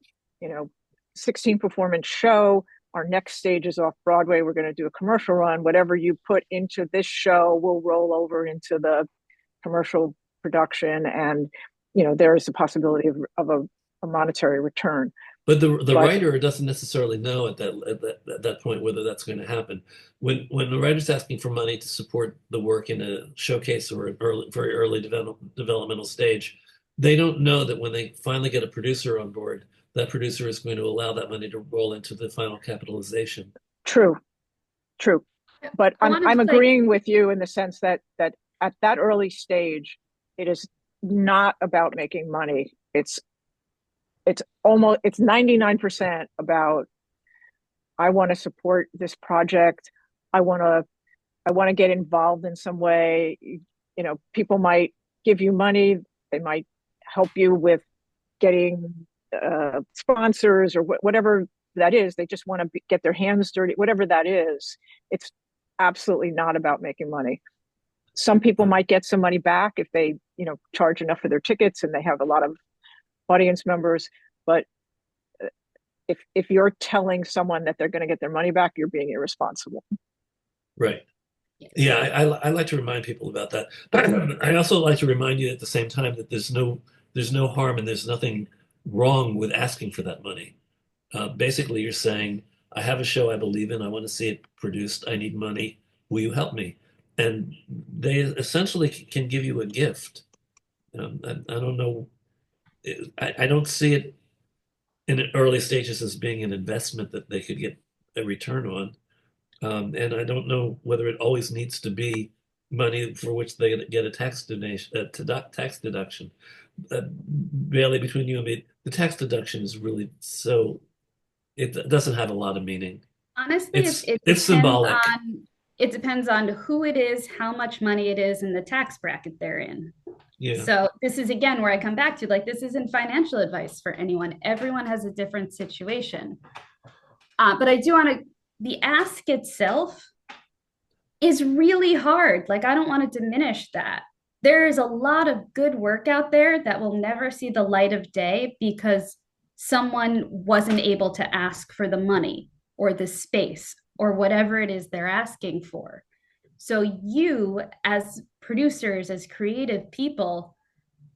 16 performance show. Our next stage is off Broadway. We're going to do a commercial run. Whatever you put into this show will roll over into the commercial production, and there is a possibility of a monetary return. But the writer doesn't necessarily know at that point whether that's going to happen. When the writer's asking for money to support the work in a showcase or an very early developmental stage, they don't know that when they finally get a producer on board, that producer is going to allow that money to roll into the final capitalization. True, true. But A lot of I'm like, agreeing with you in the sense that at that early stage, it is not about making money. It's 99% about, I want to support this project. I want to get involved in some way. You know, people might give you money. They might help you with getting sponsors or whatever that is. They just want to get their hands dirty, whatever that is. It's absolutely not about making money. Some people might get some money back if they, charge enough for their tickets and they have a lot of audience members. But if you're telling someone that they're going to get their money back, you're being irresponsible. Right. yes. Yeah, I like to remind people about that. I also like to remind you at the same time that there's no harm and there's nothing wrong with asking for that money. Basically, you're saying, I have a show I believe in. I want to see it produced. I need money. Will you help me? And they essentially can give you a gift. I don't know. I don't see it in the early stages as being an investment that they could get a return on. And I don't know whether it always needs to be money for which they get a tax donation, tax deduction. Barely between you and me, the tax deduction is really so it doesn't have a lot of meaning. Honestly, It's it's symbolic. it depends on who it is, how much money it is, and the tax bracket they're in. Yeah. So this is again where I come back to, like, this isn't financial advice for anyone. Everyone has a different situation. But I do want to, the ask itself is really hard. Like, I don't want to diminish that. There is a lot of good work out there that will never see the light of day because someone wasn't able to ask for the money or the space or whatever it is they're asking for. So you, as producers, as creative people,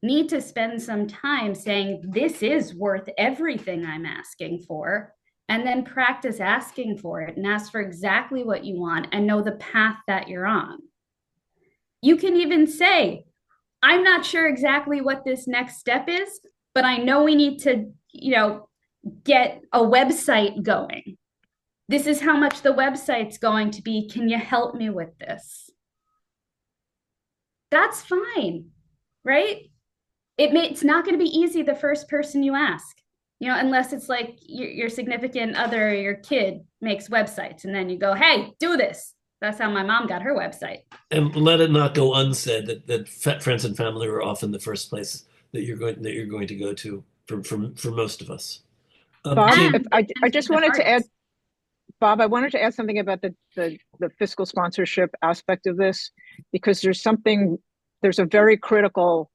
need to spend some time saying, this is worth everything I'm asking for, and then practice asking for it and ask for exactly what you want and know the path that you're on. You can even say, I'm not sure exactly what this next step is, but I know we need to, get a website going. This is how much the website's going to be. Can you help me with this? That's fine, right? It's not going to be easy the first person you ask, unless it's like your significant other or your kid makes websites and then you go, hey, do this. That's how my mom got her website. And let it not go unsaid that friends and family are often the first place that you're going to go to for most of us. Bob, Jane, I just wanted to add, Bob, I wanted to add something about the fiscal sponsorship aspect of this, because there's a very critical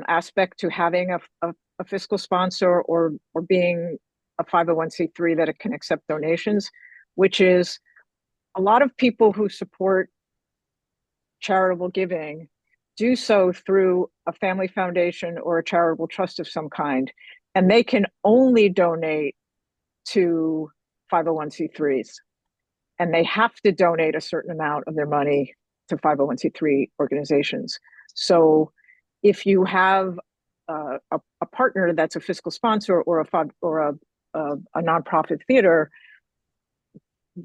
aspect to having a fiscal sponsor or being a 501c3 that it can accept donations, which is a lot of people who support charitable giving do so through a family foundation or a charitable trust of some kind, and they can only donate to 501c3s, and they have to donate a certain amount of their money to 501c3 organizations. So if you have a partner that's a fiscal sponsor or a nonprofit theater,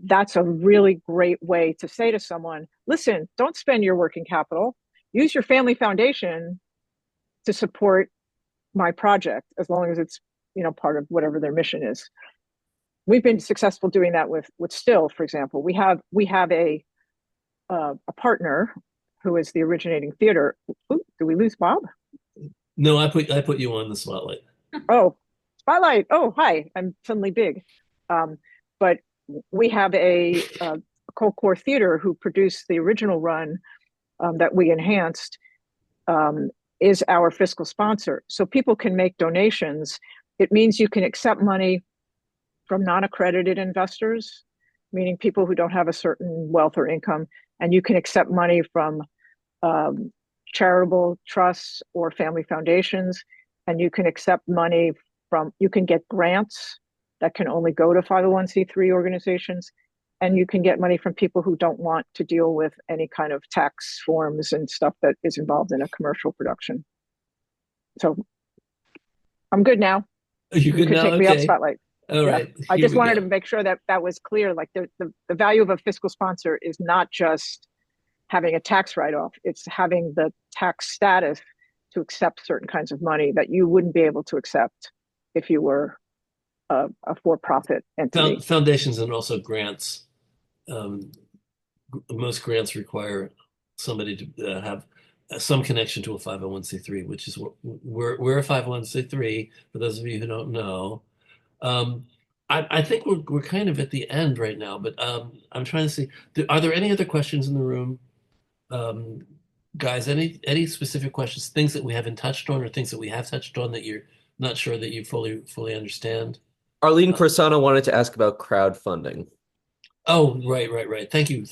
that's a really great way to say to someone, listen, don't spend your working capital. Use your family foundation to support my project, as long as it's, part of whatever their mission is. We've been successful doing that with Still, for example. We have a partner who is the originating theater. Ooh, did we lose Bob? no, I put you on the spotlight. Oh, spotlight. Oh, hi. I'm suddenly big. But we have a Cold Core Theater who produced the original run that we enhanced, is our fiscal sponsor. So people can make donations. It means you can accept money from non-accredited investors, meaning people who don't have a certain wealth or income, and you can accept money from charitable trusts or family foundations, and you can accept money you can get grants that can only go to 501c3 organizations, and you can get money from people who don't want to deal with any kind of tax forms and stuff that is involved in a commercial production. So I'm good now. Are you You good could now? take me off Okay. spotlight. All Yeah. right. I Here just we wanted to go. make sure that that was clear. Like the value of a fiscal sponsor is not just having a tax write-off, it's having the tax status to accept certain kinds of money that you wouldn't be able to accept if you were a for-profit entity. Foundations and also grants. Um, Most grants require somebody to have some connection to a 501c3, which is what we're a 501c3, for those of you who don't know. Um, I think we're kind of at the end right now, but I'm trying to see, are there any other questions in the room? Um, Guys, any specific questions, things that we haven't touched on or things that we have touched on that you're not sure that you fully understand? Arlene Uh, Corsano wanted to ask about crowdfunding. oh, right. Thank you,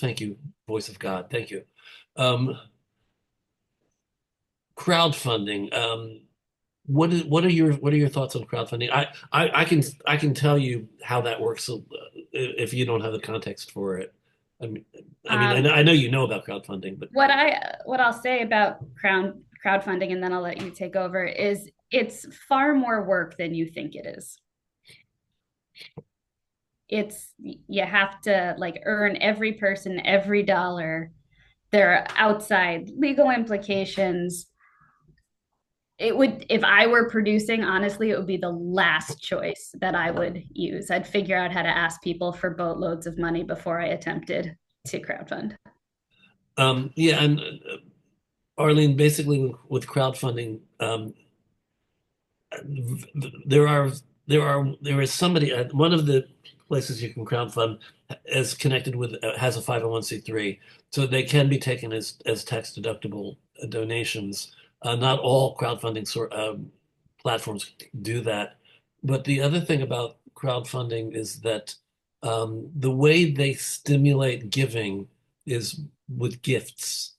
voice of God. Thank you. Um, Crowdfunding. What are your thoughts on crowdfunding? I can tell you how that works, if you don't have the context for it. I mean, Um, I know you know about crowdfunding, but what I'll say about crowdfunding, and then I'll let you take over, is it's far more work than you think it is. It's you have to like earn every person every dollar. There are outside legal implications. It would, if I were producing, honestly, it would be the last choice that I would use. I'd figure out how to ask people for boatloads of money before I attempted to crowdfund. yeah, and Arlene, basically with crowdfunding, there are there is somebody at one of the places you can crowdfund is connected with has a 501c3, so they can be taken as tax deductible donations. Not all crowdfunding platforms do that, but the other thing about crowdfunding is that the way they stimulate giving is with gifts.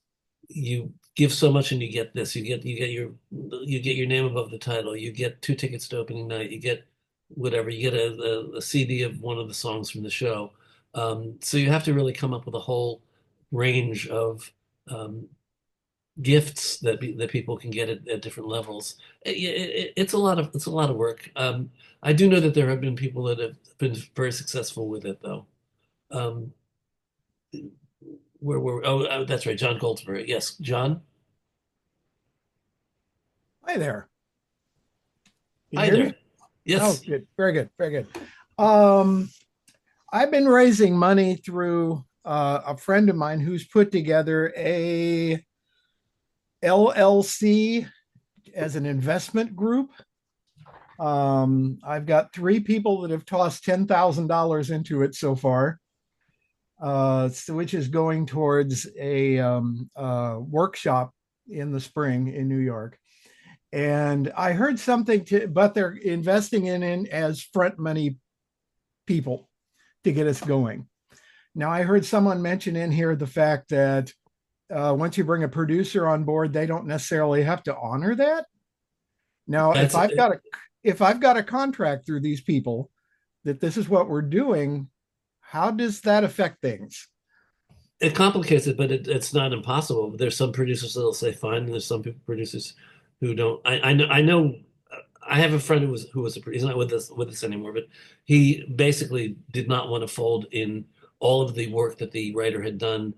You give so much and you get this. You get your name above the title. You get 2 tickets to opening night. You get whatever. You get a CD of one of the songs from the show. So you have to really come up with a whole range of gifts that people can get at different levels. It's a lot of work. I do know that there have been people that have been very successful with it, though. Um, that's right, John Goldsberry. Yes, John. Hi there. Can you Hi hear there. me? Oh, Yes. good. Very good. Very good. Um, I've been raising money through a friend of mine who's put together a LLC as an investment group. I've got 3 people that have tossed $10,000 into it so far, which is going towards a workshop in the spring in New York. And I heard something but they're investing in as front money people to get us going. Now, I heard someone mention in here the fact that once you bring a producer on board, they don't necessarily have to honor that. Now, That's if I've got a contract through these people that this is what we're doing, how does that affect things? it complicates it, but it's not impossible. There's some producers that'll say fine, and there's some producers who don't. I know. I have a friend who was he's not with us anymore, but he basically did not want to fold in all of the work that the writer had done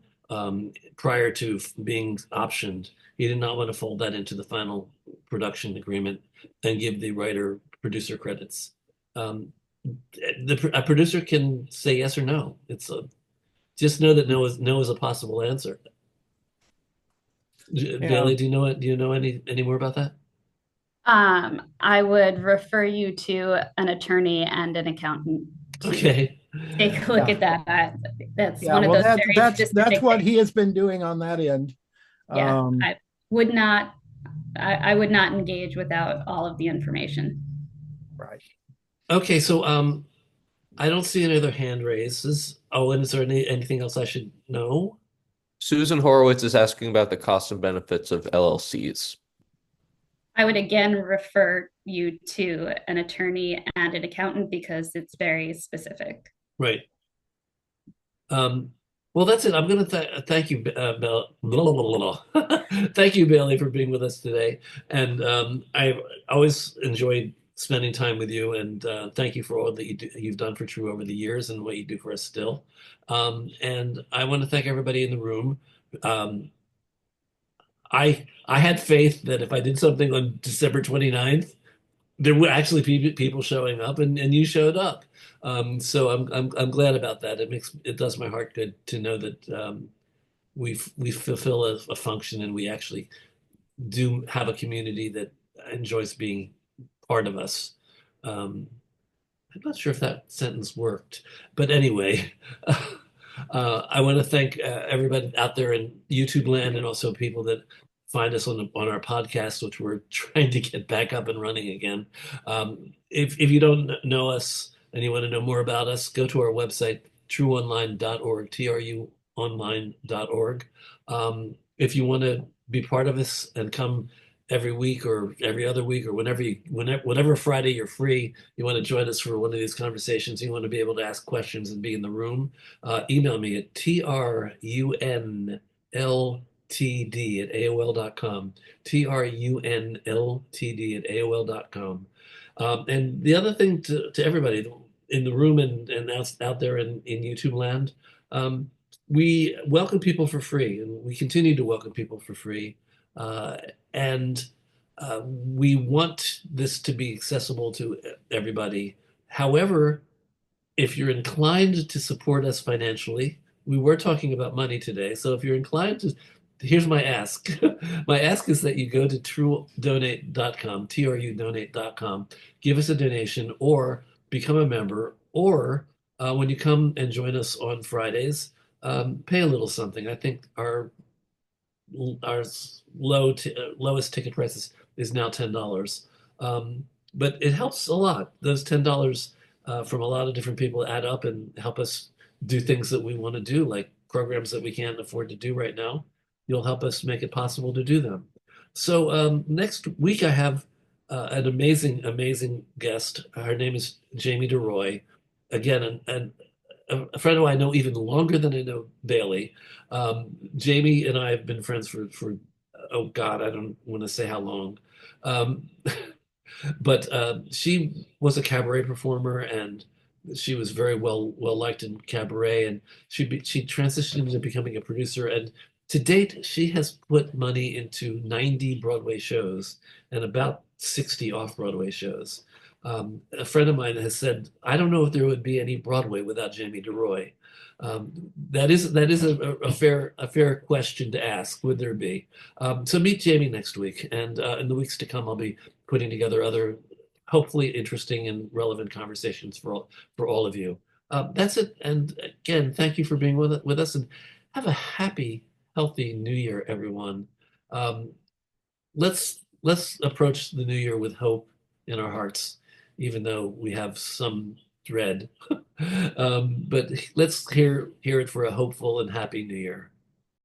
prior to being optioned. He did not want to fold that into the final production agreement and give the writer producer credits. Um, a producer can say yes or no. Just know that no is a possible answer. Yeah. Bailey, do you know any more about that? I would refer you to an attorney and an accountant to Okay. take a look Yeah. at that. That's Yeah. one of Well, those very that's specific what things. he has been doing on that end. Yeah, Um, I would not, I would not engage without all of the information. right. Okay, so I don't see any other hand raises. Oh, and is there anything else I should know? Susan Horowitz is asking about the cost and benefits of LLCs. I would again refer you to an attorney and an accountant because it's very specific. Right. Um, Well, that's it. I'm going to thank you, thank you, Bailey, for being with us today. And I always enjoyed spending time with you. And thank you for all that you've done for True over the years and what you do for us still. And I want to thank everybody in the room. Um, I had faith that if I did something on December 29th, there were actually people showing up, and you showed up. So I'm glad about that. It does my heart good to know that we fulfill a function, and we actually do have a community that enjoys being part of us. Um, I'm not sure if that sentence worked, but anyway, I want to thank everybody out there in YouTube land, and also people that find us on our podcast, which we're trying to get back up and running again. If you don't know us and you want to know more about us, go to our website, trueonline.org, truonline.org. If you want to be part of us and come every week or every other week or whatever Friday you're free, you want to join us for one of these conversations, you want to be able to ask questions and be in the room, email me at trunltd at AOL.com, trunltd at AOL.com. And the other thing to everybody in the room and out there in YouTube land, we welcome people for free, and we continue to welcome people for free. And we want this to be accessible to everybody. However, if you're inclined to support us financially, we were talking about money today. So if you're inclined to, here's my ask. My ask is that you go to trudonate.com, trudonate.com, give us a donation or become a member, or when you come and join us on Fridays, pay a little something. I think our lowest ticket price is now $10. But it helps a lot. Those $10 from a lot of different people add up and help us do things that we want to do, like programs that we can't afford to do right now. You'll help us make it possible to do them. So next week I have an amazing guest. Her name is Jamie DeRoy. Again, a friend who I know even longer than I know Bailey. Jamie and I have been friends for oh God, I don't want to say how long. Um, but she was a cabaret performer, and she was very well liked in cabaret, and she transitioned into becoming a producer, and to date she has put money into 90 Broadway shows and about 60 off-Broadway shows. A friend of mine has said, I don't know if there would be any Broadway without Jamie DeRoy. That is a fair question to ask. Would there be? So meet Jamie next week, and in the weeks to come, I'll be putting together other hopefully interesting and relevant conversations for all of you. That's it. And again, thank you for being with us, and have a happy, healthy New Year, everyone. Um, let's approach the new year with hope in our hearts, even though we have some dread. But let's hear it for a hopeful and happy New Year.